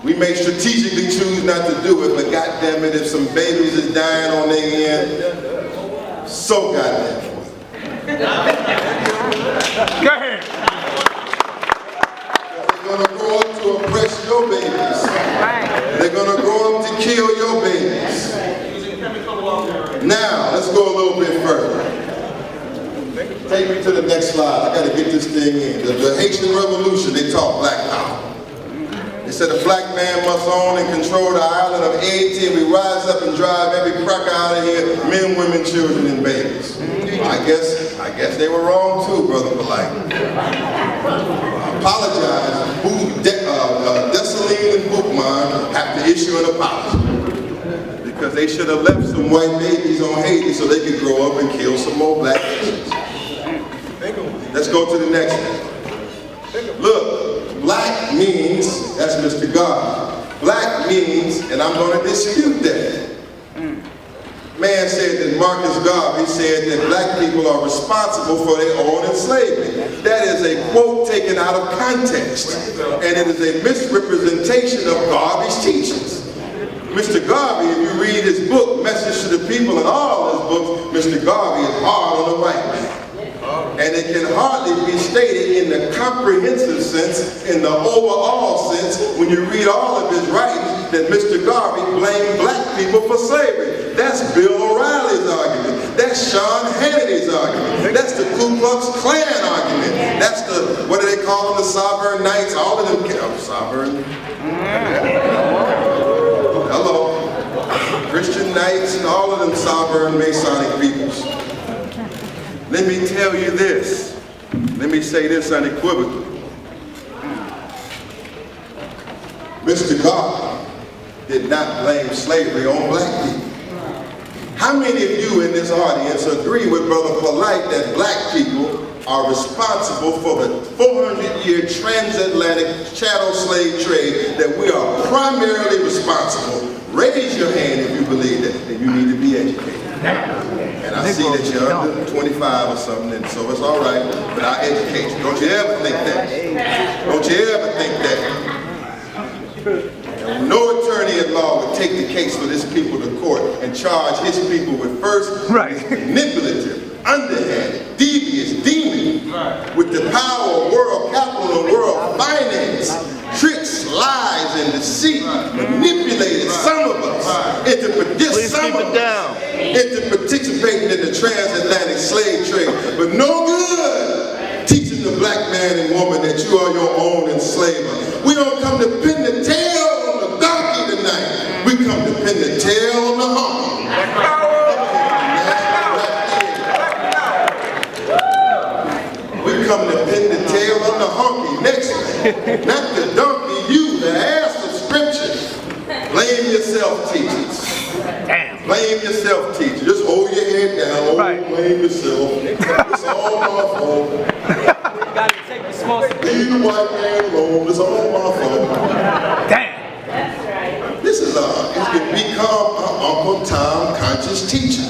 We may strategically choose not to do it, but goddamn it, if some babies is dying on their end, so goddamn it. Go ahead. They're gonna grow up to oppress your babies. They're gonna grow up to kill your babies. Now, let's go a little bit further. Take me to the next slide. I got to get this thing in. The Haitian Revolution, they taught black power. They said a black man must own and control the island of Haiti, and we rise up and drive every cracker out of here, men, women, children, and babies. I guess they were wrong too, Brother Polight. I apologize. Dessalines and Boukman have to issue an apology because they should have left some white babies on Haiti so they could grow up and kill some more black Haitians. Let's go to the next one. Look, black means, that's Mr. God. Black means, and I'm going to dispute that. Man said that Marcus Garvey said that black people are responsible for their own enslavement. That is a quote taken out of context, and it is a misrepresentation of Garvey's teachings. Mr. Garvey, if you read his book, Message to the People, and all his books, Mr. Garvey is hard on the white man. And it can hardly be stated in the comprehensive sense, in the overall sense, when you read all of his writings, that Mr. Garvey blamed black people for slavery. That's Bill O'Reilly's argument. That's Sean Hannity's argument. That's the Ku Klux Klan argument. That's the, what do they call them, the Sovereign Knights, all of them, Sovereign. Hello. Christian Knights and all of them Sovereign Masonic peoples. Let me tell you this. Let me say this unequivocally. Mr. Garvey did not blame slavery on black people. How many of you in this audience agree with Brother Polight that black people are responsible for the 400-year transatlantic chattel slave trade, that we are primarily responsible? Raise your hand if you believe that, then you need to be educated. And I see that you're under 25 or something, and so it's all right, but I'll educate you. Don't you ever think that. Don't you ever think that. And no attorney at law would take the case for this people to court and charge his people with first manipulative, underhanded, devious, demon, with the power of world capital and world finance, tricks, lies, and deceit, manipulated some of us into participating in the transatlantic slave trade, but no good teaching the black man and woman that you are your own enslaver. We don't come to pin the tail on the donkey tonight. We come to pin the tail on the honky. We come to pin the tail on the honky. Next, not to donkey you, to ask the scripture. Blame yourself, teachers. Damn. Blame yourself, teachers. Just hold your head down. Right. Blame yourself. It's all my fault. You gotta take responsibility. Leave the white man alone. It's all my fault. Damn. This is it's become an Uncle Tom conscious teacher.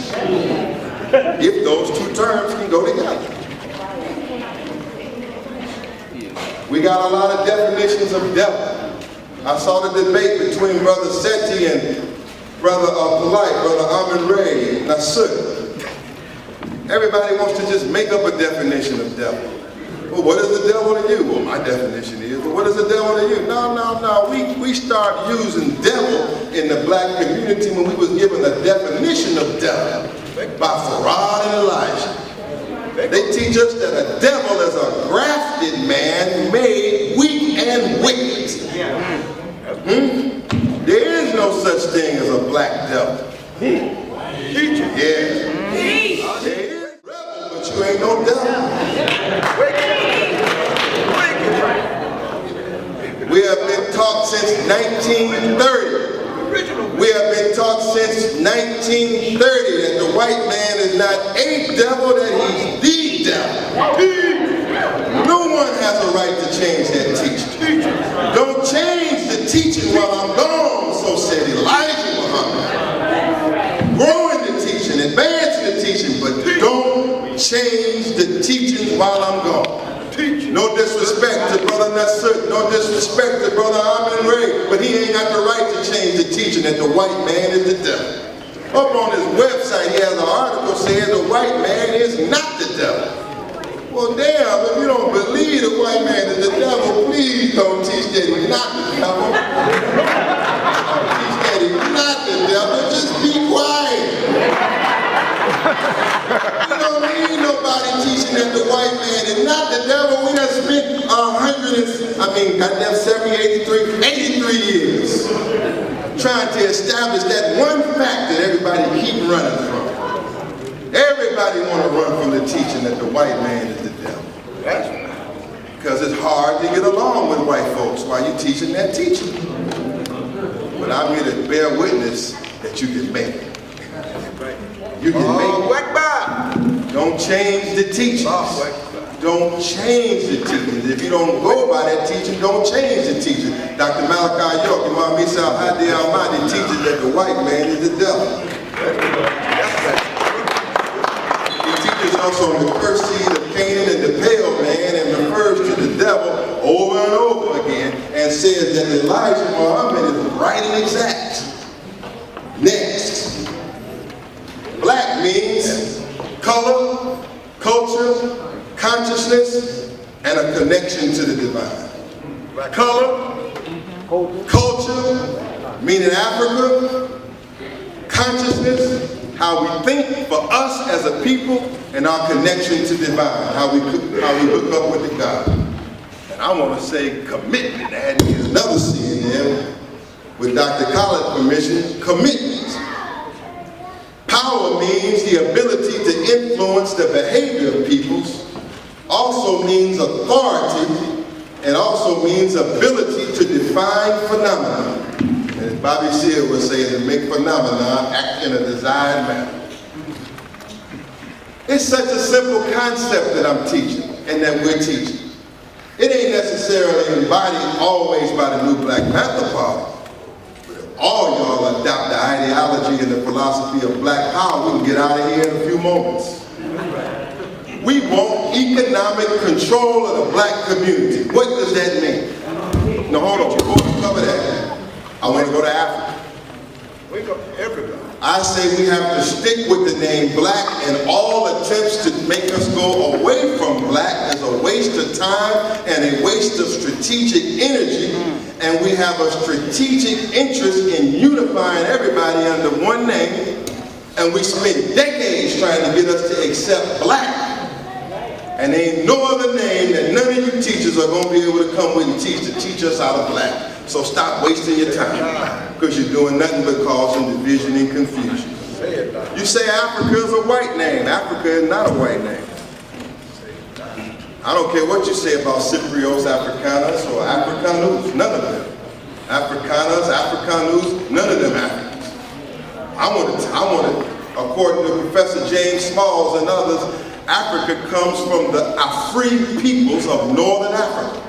If those two terms can go together. We got a lot of definitions of devil. I saw the debate between Brother Seti and Brother Polight, Brother Amin Ray, Nasut. Everybody wants to just make up a definition of devil. Well, what is the devil to you? Well, my definition is, well, what is the devil to you? No. We start using devil in the black community when we was given a definition of devil by Farad and Elijah. They teach us that a devil is a grafted man made weak and wicked. There is no such thing as a black devil. Teacher, yeah. There is rebel, but you ain't no devil. We have been taught since 1930. We have been taught since 1930 that the white man is not a devil, that he's the devil. No one has a right to change that teaching. Don't change the teaching while I'm gone, so said Elijah Muhammad. Grow in the teaching, advance in the teaching, but don't change the teaching while I'm gone. No disrespect to Brother Nasut, no disrespect to Brother Amin Ray, but he ain't got the right to change the teaching that the white man is the devil. Up on his website, he has an article saying the white man is not the devil. Well, damn, if you don't believe the white man is the devil, please don't teach that he's not the devil. Teach that he's not the devil, just be quiet. We don't need nobody teaching that the white man is not the devil. We done spent 83 years trying to establish that one fact that everybody keep running from. Everybody want to run from the teaching that the white man is the devil. Because it's hard to get along with white folks while you're teaching that teaching. But I'm here to bear witness that you can make it. You can make it. Don't change the teachings. Don't change the teachings. If you don't go by that teaching, don't change the teaching. Dr. Malik York, Imam Isa al-Hadi al-Mahdi teaches that the white man is the devil. He teaches us on the cursed seed of Canaan and the pale man and refers to the devil over and over again and says that Elijah Muhammad is right and exact. Next. Black means color, culture, consciousness, and a connection to the divine. Color, culture, meaning Africa, consciousness, how we think for us as a people, and our connection to divine, how we hook up with the God. And I want to say commitment, and there's another C in there, with Dr. Khaled's permission, commitment. Power means the ability to influence the behavior of peoples, also means authority, and also means ability to define phenomena. And as Bobby Seale would say, to make phenomena act in a desired manner. It's such a simple concept that I'm teaching, and that we're teaching. It ain't necessarily embodied always by the New Black Panther Party. All y'all adopt the ideology and the philosophy of black power, we can get out of here in a few moments. We want economic control of the black community. What does that mean? No, hold on, before we cover that, I want to go to Africa. We go to everybody. I say we have to stick with the name black, and all attempts to make us go away from black is a waste of time and a waste of strategic energy. And we have a strategic interest in unifying everybody under one name, and we spent decades trying to get us to accept black. And there ain't no other name that none of you teachers are going to be able to come with and teach us out of black. So stop wasting your time, because you're doing nothing but causing division and confusion. You say Africa is a white name. Africa is not a white name. I don't care what you say about Cyprios Africanus or Africanus, none of them. Africanus, Africanus, none of them Africans. I want to, according to Professor James Smalls and others, Africa comes from the Afri peoples of Northern Africa.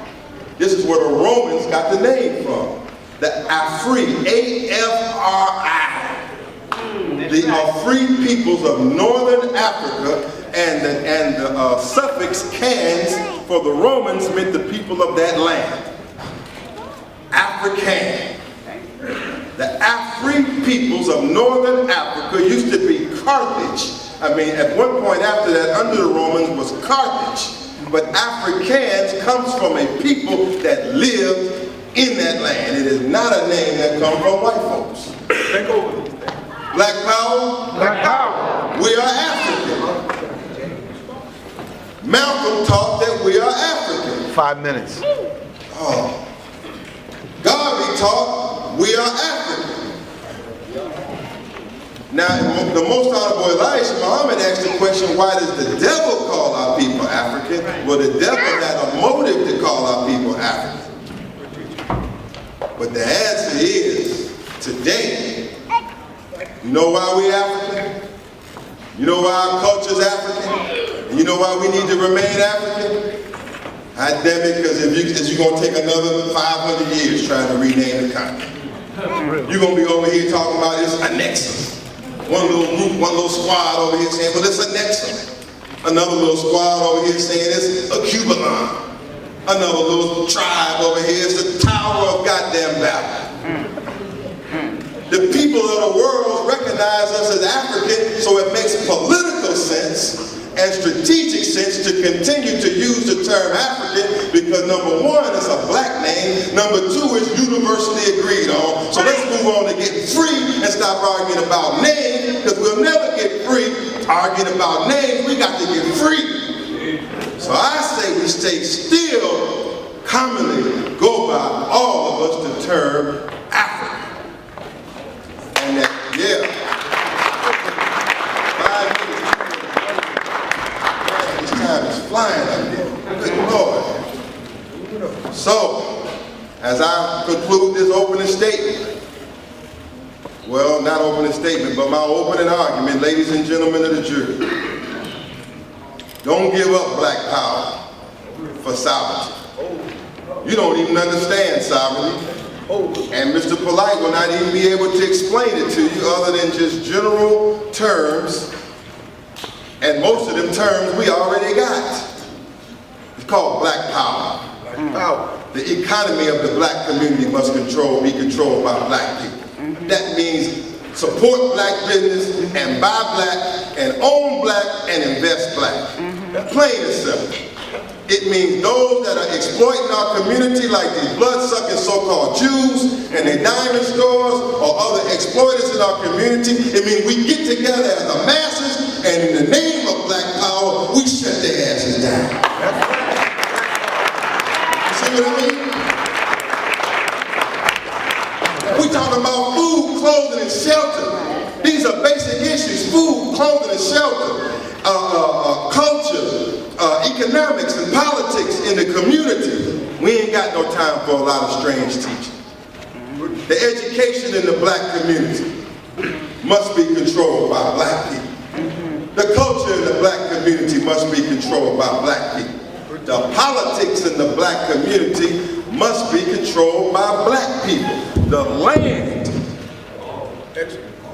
This is where the Romans got the name from. The Afri, A-F-R-I. The Afri peoples of Northern Africa, and the suffix cans for the Romans meant the people of that land. African. The Afri peoples of Northern Africa used to be Carthage. I mean, at one point after that, under the Romans was Carthage. But Africans comes from a people that lived in that land. It is not a name that comes from white folks. Take over. Black power? Black power. We are African. Malcolm taught that we are African. 5 minutes. Oh. Garvey taught we are African. Now, the most honorable Elijah Muhammad asked the question, why does the devil call our people African? Well, the devil had a motive to call our people African. But the answer is, today, you know why we African? You know why our culture is African? And you know why we need to remain African? God damn it, because if you're going to take another 500 years trying to rename the continent. You're going to be over here talking about this annexum. One little group, one little squad over here saying, well, it's annexum. Another little squad over here saying it's a Cubalon. Another little tribe over here is the Tower of Goddamn Babel. The people of the world recognize us as African, so it makes political sense and strategic sense to continue to use the term African, because number one, it's a black name, number two, it's universally agreed on. So let's move on to getting free and stop arguing about names, because we'll never get free arguing about names. We got to get free. So I say we stay still, commonly go by all of us the term African. And that, yeah. Time is flying up there. Good Lord. So, as I conclude this opening statement, well, not opening statement, but my opening argument, ladies and gentlemen of the jury, don't give up black power for sovereignty. You don't even understand sovereignty. And Mr. Polight will not even be able to explain it to you other than just general terms. And most of them terms we already got. It's called black power. Black power. The economy of the black community must be controlled by black people. That means support black business and buy black and own black and invest black. Plain and simple. It means those that are exploiting our community, like these blood-sucking so-called Jews and their diamond stores or other exploiters in our community. It means we get together as the masses, and in the name of black power, we shut their asses down. You see what I mean? We talking about food, clothing, and shelter. These are basic issues: food, clothing, and shelter, culture, economics, and politics in the community. We ain't got no time for a lot of strange teaching. The education in the black community must be controlled by black people. The culture in the black community must be controlled by black people. The politics in the black community must be controlled by black people. The land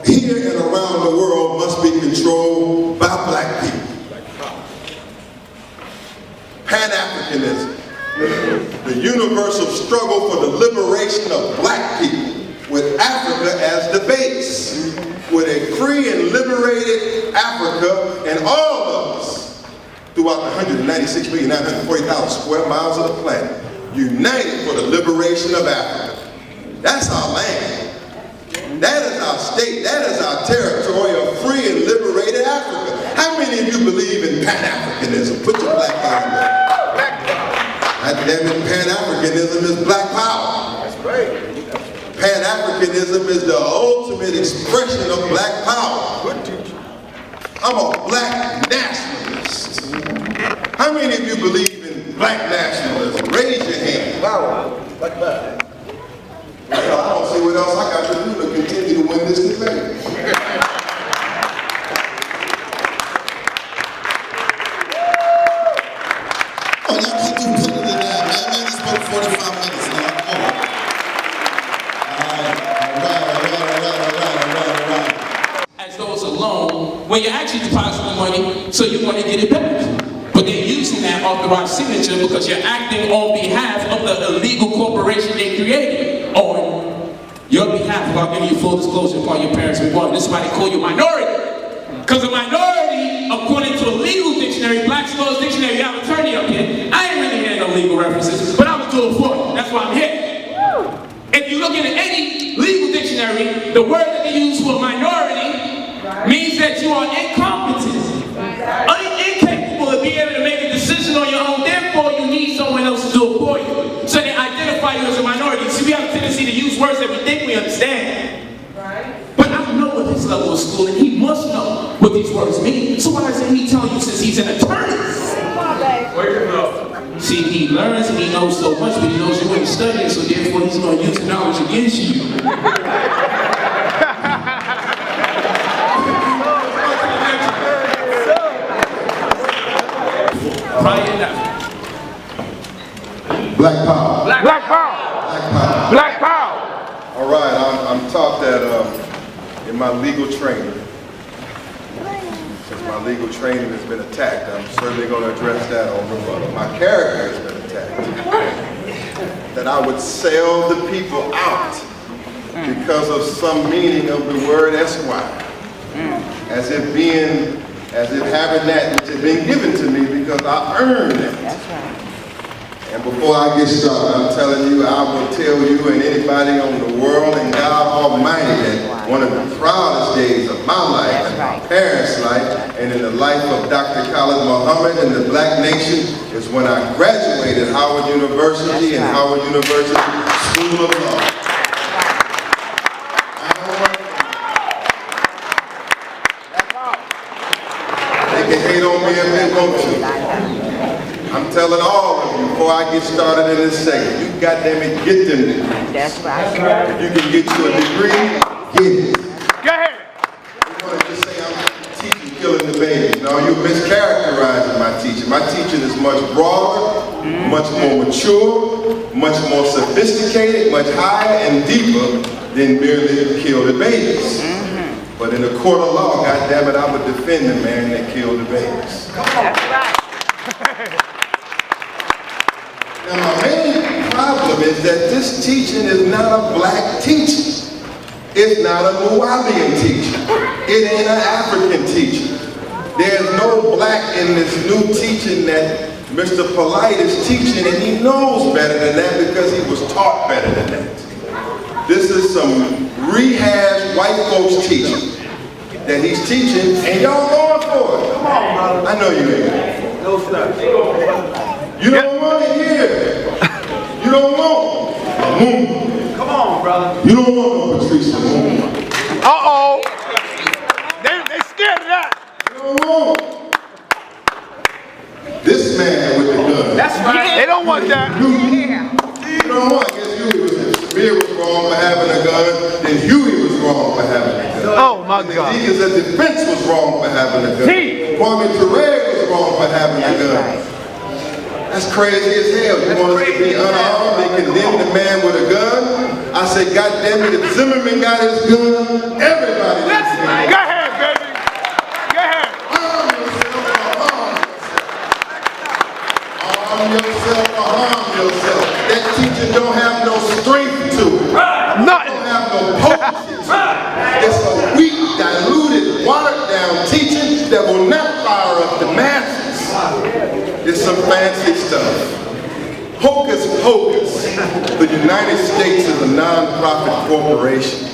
here and around the world must be controlled by black people. Pan-Africanism, the universal struggle for the liberation of black people, with Africa as the base, with a free and liberated Africa and all of us throughout the 196,940,000 square miles of the planet, united for the liberation of Africa. That's our land. That is our state. That is our territory of free and liberated Africa. How many of you believe in Pan-Africanism? Put your black hand up. God damn it, Pan-Africanism is black power. That's right. Pan-Africanism is the ultimate expression of black power. I'm a black nationalist. How many of you believe in black nationalism? Raise your hand. Wow, like that. Well, I don't see what else I got to do to continue to win this debate. Oh, y'all keep putting it down, man. Man, this spoke 45 minutes now. Come on. All right. As though it's a loan, when you're actually depositing money, so you want to get it back. But they're using that authorized signature because you're acting on behalf of the illegal corporation they created on your behalf while giving you full disclosure upon your parents' report. This is why they call you minority. Because a minority, according to a legal dictionary, Black's Laws Dictionary, you have an attorney up here. I ain't really hearing no legal references, but I was doing for it. That's why I'm here. If you look at any legal dictionary, the word that they use for minority means that you are incompetent, incapable of being able to make a decision on your own. Therefore, you need someone else to do it for you. So they identify you as a minority. See, we have a tendency to use words that we think we understand. But I don't know what his level of schooling. He must know what these words mean. So why doesn't he tell you since he's an attorney? Where you go? See, he learns and he knows so much, but he knows you ain't studying, so therefore he's going to use the knowledge against you. Black power. Black power. Black power. Black power. All right, I'm taught that in my legal training, since my legal training has been attacked, I'm certainly going to address that on the run. My character has been attacked. That I would sell the people out because of some meaning of the word Esquire, as if having that which has been given to me because I earned it. That's right. And before I get started, I'm telling you, I will tell you and anybody on the world and God Almighty that one of the proudest days of my life and my parents' life and in the life of Dr. Khalid Muhammad and the Black Nation is when I graduated Howard University and Howard University School of Law. They can hate on me if they want to. I'm telling all of you before I get started in this segment, you goddammit get them degrees. That's right. If you can get you a degree, get it. Go ahead. You want to just say I'm teaching killing the babies. No, you're mischaracterizing my teaching. My teaching is much broader, much more mature, much more sophisticated, much higher and deeper than merely kill the babies. But in a court of law, goddammit, I would defend the man that killed the babies. That's right. Now my main problem is that this teaching is not a black teaching. It's not a Nubian teaching. It ain't an African teaching. There's no black in this new teaching that Mr. Polight is teaching, and he knows better than that because he was taught better than that. This is some rehashed white folks teaching that he's teaching, and y'all going for it. Come on, brother. I know you ain't. No, sir. You don't want to hear it. You don't want Come on, brother. You don't want no Patrice Lumumba. Uh-oh. They scared of that. You don't want this man with the gun. That's right. They don't want that. You don't want. I guess Huey was wrong for having a gun, then Huey was wrong for having a gun. Oh, my God. Deacons of Defense was wrong for having a gun. Kwame Ture was wrong for having a gun. That's crazy as hell. You want us to be unarmed and condemn the man with a gun? I said, God damn it, if Zimmerman got his gun, everybody needs to be. Go ahead, baby. Go ahead. Arm yourself or harm yourself. That teaching don't have no strength to it. Nothing. Don't have no potency to it. It's a weak, diluted, watered down teaching that will not fire up the masses. It's some fancy stuff. Hocus pocus. The United States is a non-profit corporation.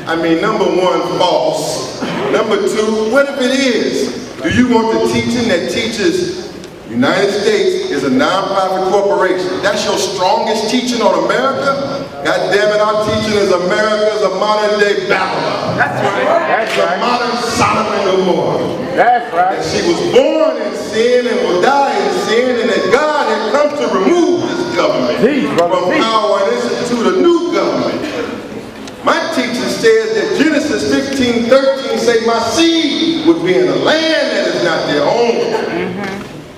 I mean, number one, false. Number two, what if it is? Do you want the teaching that teaches United States is a non-profit corporation? That's your strongest teaching on America? God damn it, our teaching is America is a modern day Babylon. That's right. That's right. A modern Sodom and Gomorrah. That's right. That she was born in sin and will die in sin, and that God had come from power and institute a new government. My teacher says that Genesis 15:13 say my seed would be in a land that is not their own.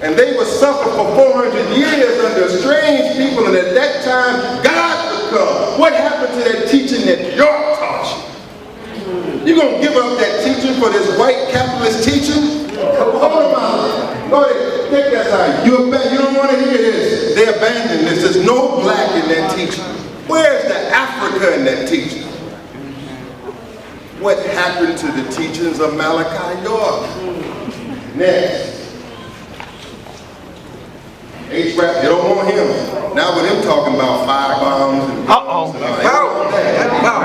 And they would suffer for 400 years under strange people, and at that time God would come. What happened to that teaching that York taught you? You gonna give up that teaching for this white capitalist teaching? Hold on, go ahead, take that side. You don't want to hear this. They abandoned this. There's no black in that teaching. Where's the Africa in that teaching? What happened to the teachings of Malachi York? Next. H-Rap, you don't want him. Now with him talking about firebombs and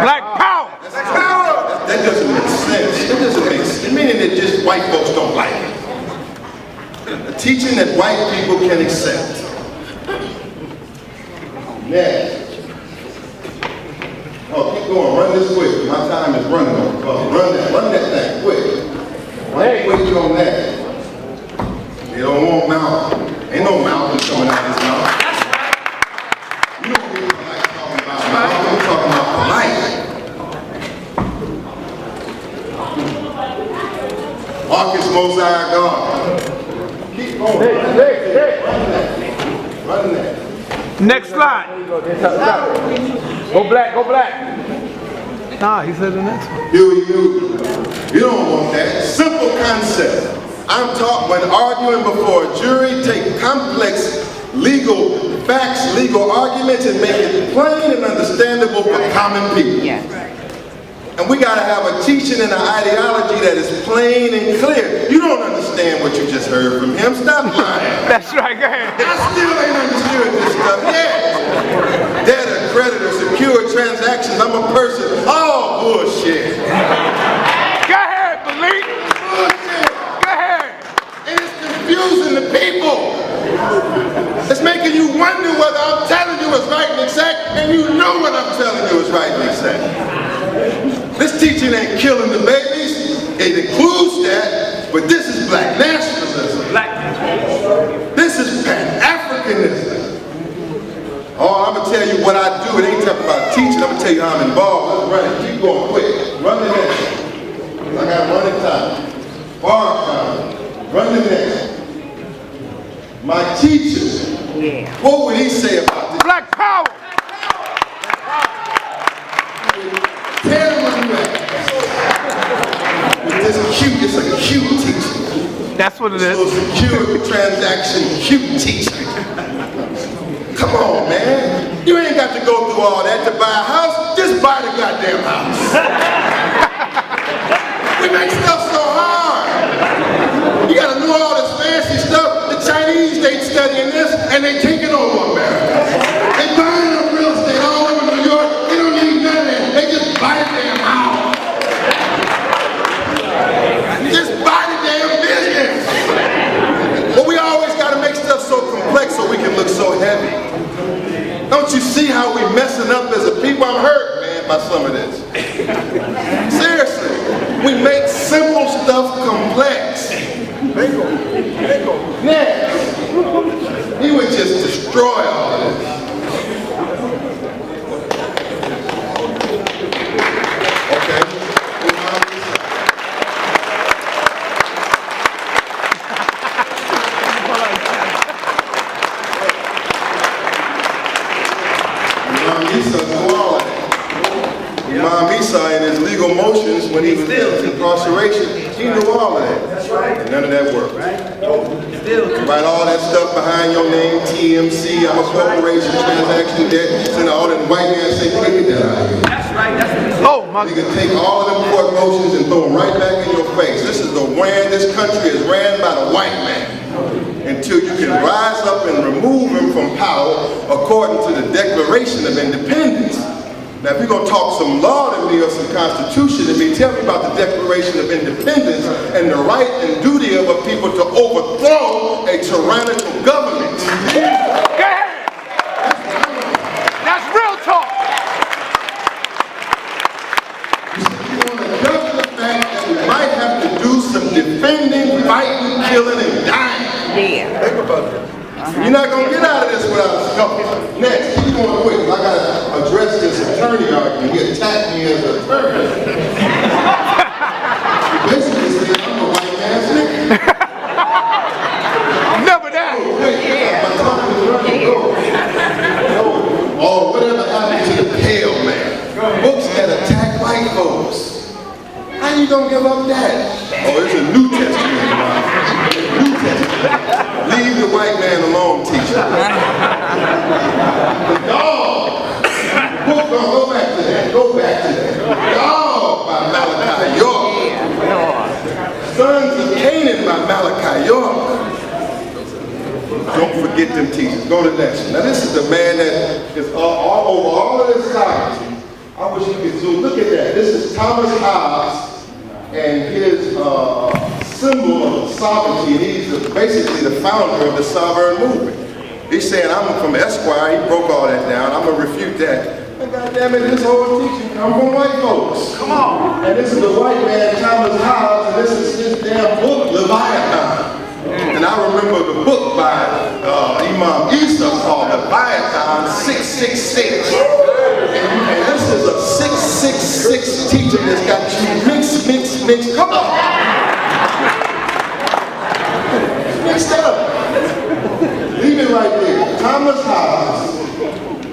Black power. That doesn't make sense. It doesn't make sense. Meaning that just white folks don't like it. A teaching that white people can accept. Next. Oh, keep going. Run this quick. My time is running. Run that thing quick. Quick on that. They don't want Malcolm. Ain't no Malcolm coming out of his mouth. You don't hear Polight talking about Malcolm. I'm talking about Polight. Marcus Mosiah God. Keep going. Run that. Next slide. Go black, go black. Nah, he said the next one. You don't want that. Simple concept. I'm taught when arguing before a jury, take complex legal facts, legal arguments, and make it plain and understandable for common people. Yes. And we gotta have a teaching and an ideology that is plain and clear. You don't understand what you just heard from him. Stop lying. That's right, go ahead. I still ain't understood this stuff yet. Debtor, creditor, secure transactions, I'm a person. Oh, bullshit. Go ahead, Malik. Bullshit. Go ahead. And it's confusing the people. It's making you wonder whether I'm telling you is right and exact, and you know what I'm telling you is right and exact. This teaching ain't killing the babies. It includes that, but this is black nationalism. This is Pan-Africanism. Oh, I'm going to tell you what I do. It ain't talking about teaching. I'm going to tell you how I'm involved. Let's run it. Keep going quick. Run the next. I got running time. Bar time. Run the next. My teacher, what would he say about this? Black power. Tell him that. It's cute. It's a cute teaching. That's what it is. It's a secure transaction, cute teaching. Come on, man. You ain't got to go through all that to buy a house. Just buy the goddamn house. We make stuff so hard. You got to do all this fancy stuff. The Chinese, they studying this, and they taking over America. They buying up real estate all over New York. They don't need none of that. They just buy the damn house. Just buy the damn business. But we always got to make stuff so complex so we can look so heavy. Don't you see how we messing up as a people? I'm hurt, man, by some of this. Seriously, we make simple stuff complex. Next, he would just destroy all of this. Okay. In his legal motions when he was in incarceration, he knew all of that. That's right. And none of that worked. You write all that stuff behind your name, TMC, I'm a corporation, transaction debt, and all that white man say, take it down. That's right. Oh, my God. You can take all of them court motions and throw them right back in your face. This is the way this country is ran by the white man. Until you can rise up and remove him from power according to the Declaration of Independence. Now, if you're going to talk some law to me or some constitution to me, tell me about the Declaration of Independence and the right and duty of a people to overthrow a tyrannical government. Go ahead. That's real talk. You want to judge the fact that we might have to do some defending, fighting, killing, and dying. Yeah. Think about that. You're not going to get out of this without a scuffle. Next, keep going quick. I got to address this attorney argument. He attacked me as an attorney. He basically said I'm a white man's nigga. Never that. Oh, whatever happened to the pale man? Books that attack white folks. How you gonna give up that? Oh, it's a New Testament. New Testament. Leave the white man alone, teacher. The dog. Book, go back to that. Go back to that. The dog by Malachi York. Sons of Canaan by Malachi York. Don't forget them teachers. Go to the next one. Now this is the man that is all over all of this sovereignty. I wish you could zoom. Look at that. This is Thomas Hobbes and his symbol of sovereignty. And he's basically the founder of the sovereign movement. He's saying, I'm from Esquire. He broke all that down. I'm going to refute that. And goddamn it, this whole teaching comes from white folks. Come on. And this is the white man, Thomas Hobbes, and this is his damn book, Leviathan. And I remember the book by Imam Isa called Leviathan 666. And this is a 666 teacher that's got you mix. Come on. Mixed up. Leave it right there. Thomas Hobbes.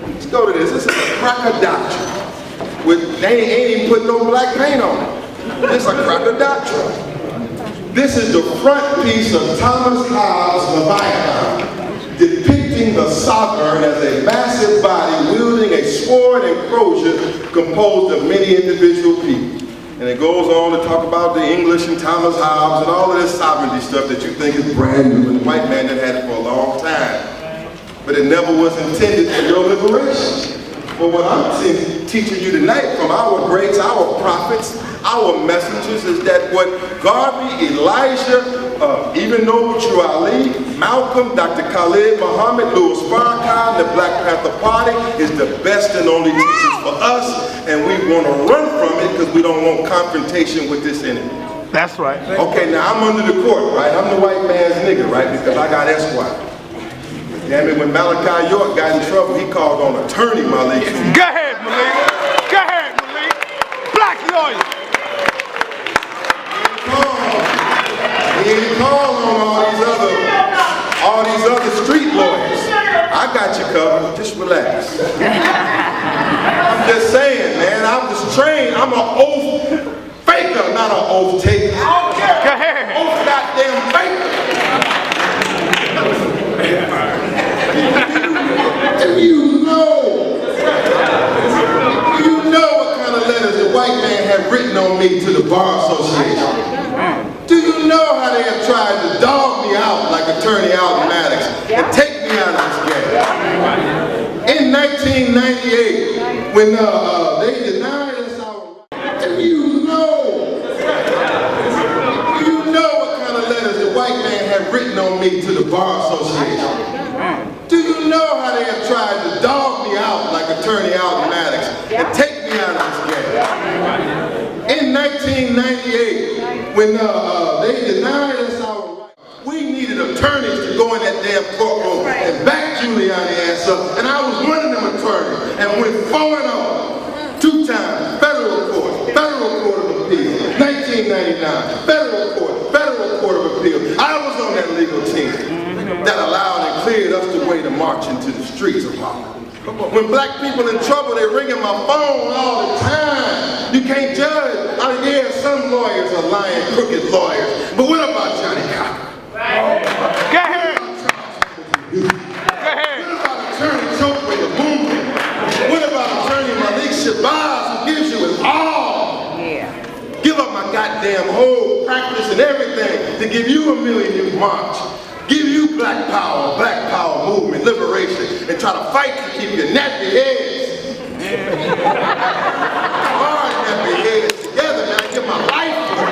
Let's go to this. This is a cracker doctrine. They ain't even put no black paint on it. This is a cracker doctrine. This is the front piece of Thomas Hobbes' Leviathan, depicting the sovereign as a massive body wielding a sword and crosier composed of many individual people. And it goes on to talk about the English and Thomas Hobbes and all of this sovereignty stuff that you think is brand new, and the white man that had it for a long time. But it never was intended for your liberation. But what I'm teaching you tonight from our greats, our prophets, our messengers is that what Garvey, Elijah, even Noble True Ali, Malcolm, Dr. Khalid Muhammad, Louis Farrakhan, the Black Panther Party is the best and only teachers for us, and we want to run from it because we don't want confrontation with this enemy. That's right. Okay, now I'm under the court, right? I'm the white man's nigga, right? Because I got Esquire. Damn it, when Malachi York got in trouble, he called on attorney Malik. Go ahead, Malik. Go ahead, Malik. Black lawyer. He ain't called on all these other street lawyers. I got you covered. Just relax. I'm just saying, man. I'm just trained. I'm an oath faker, not an oath taker. Go ahead. Oath goddamn faker. You know what kind of letters the white man have written on me to the Bar Association. Do you know how they have tried to dog me out like Attorney Alton Maddox and take me out of this game? In 1998, when they denied us our rights, you know what kind of letters the white man have written on me to the Bar Association. Do you know how they have tried to dog me out like Attorney Alton Maddox and take me out of this game? In 1998, when they denied us our rights, we needed attorneys to go in that damn courtroom and back Giuliani ass up, and I was one of them attorneys, and went 4-0, 2 times, federal court of appeals, 1999, federal court of appeals. I was on that legal team that allowed and cleared us the way to march into the streets of Harlem. When black people in trouble, they're ringing my phone all the time. You can't judge. Yeah, some lawyers are lying, crooked lawyers. But what about Johnny Cocker? Go ahead. Go ahead. What about Attorney Choke with the movement? What about Attorney Malik Shabazz, who gives you his all? Yeah. Give up my goddamn whole practice and everything to give you $1 million march. Give you black power movement, liberation, and try to fight to keep your nappy heads. Hard nappy heads together, man. I give my life for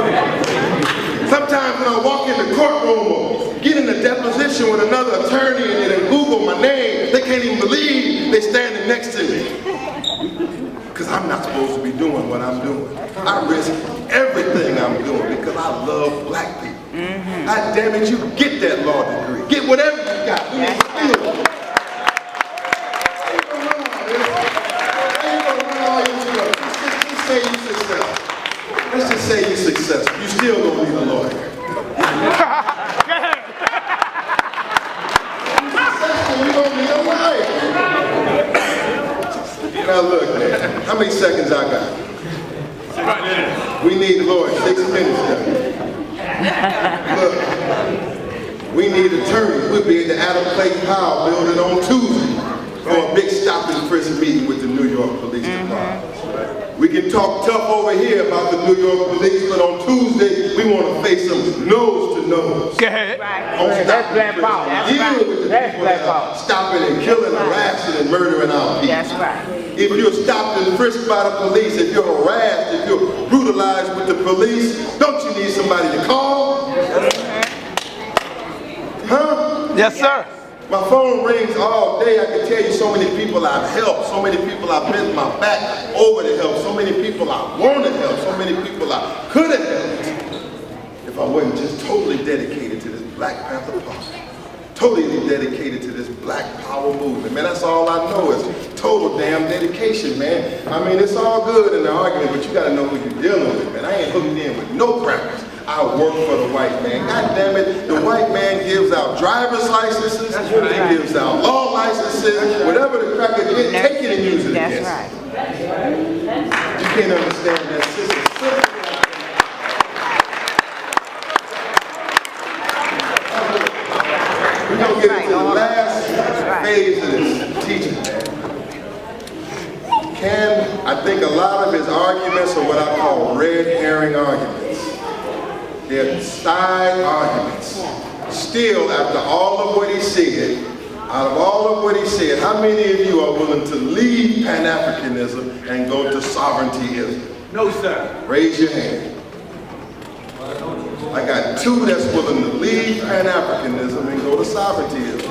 it. Sometimes when I walk in the courtroom or get in a deposition with another attorney and they Google my name, they can't even believe they're standing next to me. Because I'm not supposed to be doing what I'm doing. I risk everything I'm doing because I love black people. God damn it, you get that law degree. Get whatever you got. We need steel. Let's just say you're successful. You still gonna need a lawyer. You gonna need a lawyer. Now look, man. How many seconds I got? We need lawyers. 6 minutes now. Look, we need attorneys. We'll be in the Adam Clayton Powell building on Tuesday for a big stop and frisk meeting with the New York Police Department. We can talk tough over here about the New York Police, but on Tuesday, we want to face them nose to nose. Right. That's black power. Deal with the people that are stopping and killing, harassing, and murdering our people. That's right. If you're stopped and frisked by the police, if you're harassed, if you're brutalized with the police, don't you need somebody to call? Huh? Yes, sir. My phone rings all day. I can tell you so many people I've helped, so many people I've bent my back over to help, so many people I want to help, so many people I could have helped if I wasn't just totally dedicated to this Black Panther Party. Totally dedicated to this Black Power movement. Man, that's all I know is total damn dedication, man. I mean, it's all good in the argument, but you gotta know who you're dealing with, man. I ain't hooked in with no crackers. I work for the white man. God damn it, the white man gives out driver's licenses, he gives out law licenses, whatever the cracker get, take it and use it against. That's right. You can't understand that. This is simple. We're gonna get into the last phase of this teaching. I think a lot of his arguments are what I call red herring arguments. They're side arguments. Still, after all of what he said, out of all of what he said, how many of you are willing to leave Pan-Africanism and go to sovereigntyism? No, sir. Raise your hand. I got 2 that's willing to leave Pan-Africanism and go to sovereigntyism. We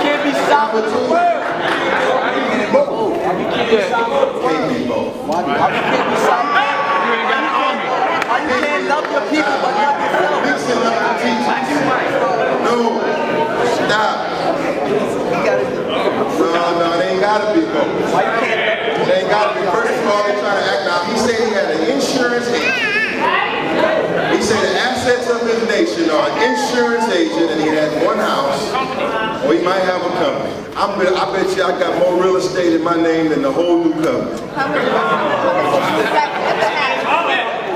can't be sovereign to the world. Can't be both. We can't be sovereign. You ain't got an army. You can't love your people but love yourself. Mixing up the teachings. No, stop. No, it ain't gotta be both. It ain't gotta be. First of all, they're trying to act out. He said he had an insurance agent. He said the assets of his nation are an insurance agent, and he had 1 house, or he might have a company. I bet you I got more real estate in my name than the whole new company.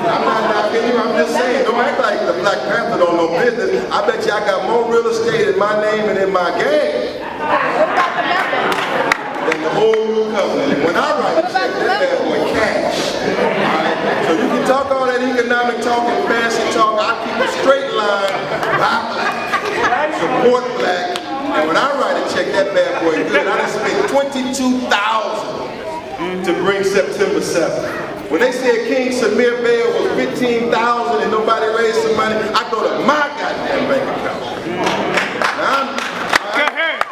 I'm not knocking you, I'm just saying, don't act like the Black Panther don't know business. I bet you I got more real estate in my name and in my gang than the whole new covenant. And when I write a check, that bad boy cash. Alright? So you can talk all that economic talk and fancy talk, I keep a straight line, buy black, support black, and when I write a check, that bad boy good. I done spent $22,000 to bring September 7th. When they said King Samir bail was $15,000 and nobody raised some money, I go to my goddamn bank account. Now Go ahead.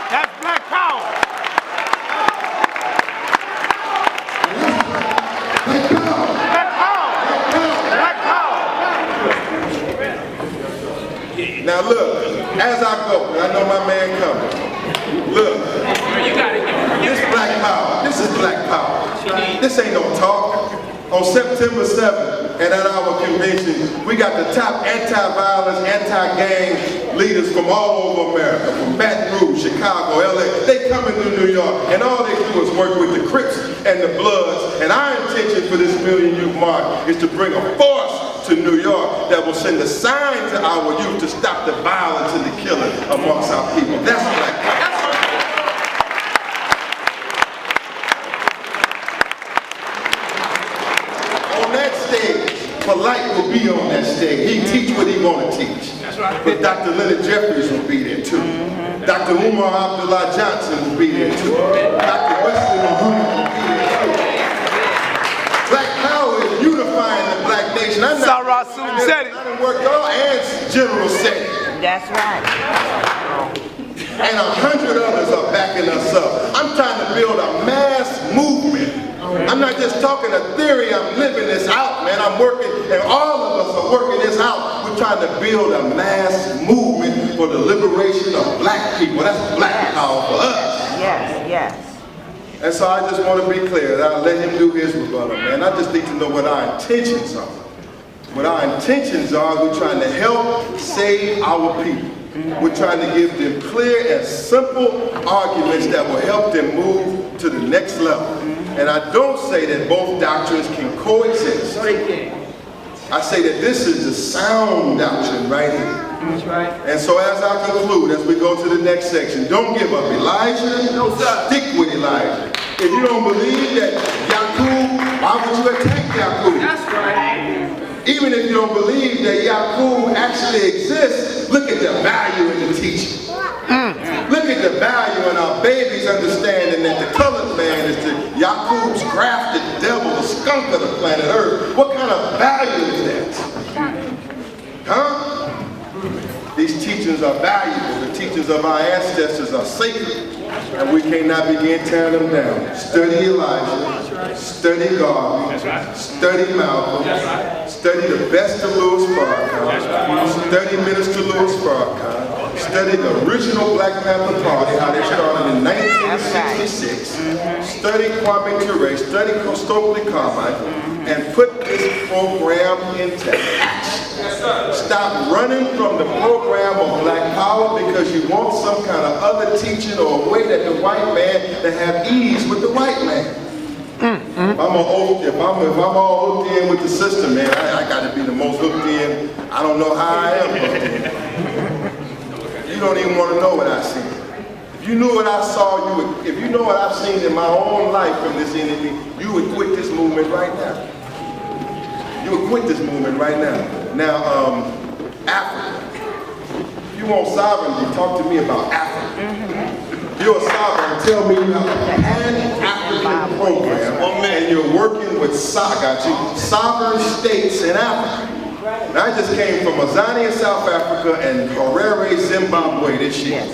That's Black Power. Black Power. Black Power. Now look, as I go, I know my man coming. Look, this Black Power, this is Black Power. This ain't no talk. On September 7th, and at our convention, we got the top anti-violence, anti-gang leaders from all over America, from Baton Rouge, Chicago, LA. They coming to New York, and all they do is work with the Crips and the Bloods. And our intention for this Million Youth March is to bring a force to New York that will send a sign to our youth to stop the violence and the killing amongst our people. That's Black Power. Polight will be on that stage. He teach what he want to teach. That's right. But Dr. Leonard Jeffries will be there too. Dr. Umar Abdullah Johnson will be there too. Dr. Wesley Muhammad will be there too. Black Power is unifying the black nation. I done worked all and General said it. That's right. And 100 others are backing us up. I'm trying to build a mass movement. I'm not just talking a theory, I'm living this out, man. I'm working, and all of us are working this out with trying to build a mass movement for the liberation of black people. That's black power for us. Yes, yes. And so I just want to be clear that I'll let him do his rebuttal, man. I just need to know what our intentions are. What our intentions are, we're trying to help save our people. We're trying to give them clear and simple arguments that will help them move to the next level. And I don't say that both doctrines can coexist. I say that this is the sound doctrine right here. That's right. And so as I conclude, as we go to the next section, don't give up Elijah. No, stick with Elijah. If you don't believe that Yaqub, why would you attack Yaqub? That's right. Even if you don't believe that Yaqub actually exists, look at the value in the teaching. Look at the value in our babies understanding that the colored man is the Yaqub's grafted devil, the skunk of the planet Earth. What kind of value is that? Huh? These teachings are valuable. The teachings of our ancestors are sacred. And we cannot begin tearing them down. Study Elijah. Study Garvey. Study Malcolm. Study the best of Louis Farrakhan. Study Minister Louis Farrakhan. Study the original Black Panther Party, how they started in 1966. Study Kwame Ture. Study Stokely Carmichael. And put this program into action. Stop running from the program of black power because you want some kind of other teaching or a way that the white man to have ease with the white man. If I'm all hooked in with the system, man, I got to be the most hooked in. I don't know how I am hooked in. You don't even want to know what I see. If you knew what I saw, if you know what I've seen in my own life from this enemy, you would quit this movement right now. You would quit this movement right now. Now, Africa. If you want sovereignty, talk to me about Africa. You're a sovereign. Tell me you have a Pan-African program, and you're working with sovereign states in Africa. Now, I just came from Azania, South Africa, and Harare, Zimbabwe this year.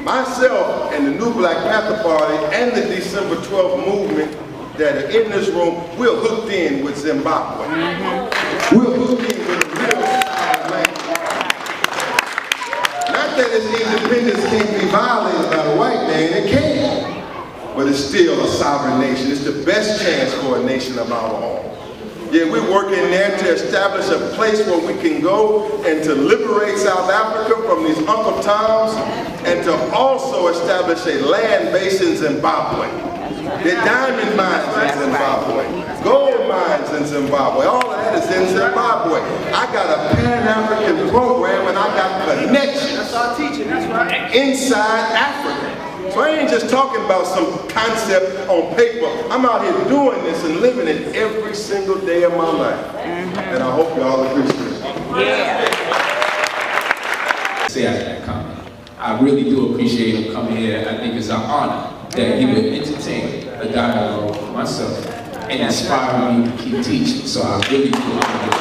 Myself and the new Black Panther Party and the December 12th movement that are in this room, we're hooked in with Zimbabwe. We're hooked in with the real land. Not that its independence can't be violated by the white man, it can. But it's still a sovereign nation. It's the best chance for a nation of our own. Yeah, we're working there to establish a place where we can go and to liberate South Africa from these Uncle Toms and to also establish a land base in Zimbabwe. There are diamond mines in Zimbabwe, gold mines in Zimbabwe, all of that is in Zimbabwe. I got a Pan-African program and I got connections. That's our teaching, that's right. Inside Africa. So I ain't just talking about some concept on paper. I'm out here doing this and living it every single day of my life. And I hope y'all appreciate it. Yeah. Say after that comment. I really do appreciate him coming here. I think it's an honor that he would entertain a dialogue with myself and inspire me to keep teaching. So I really do honor the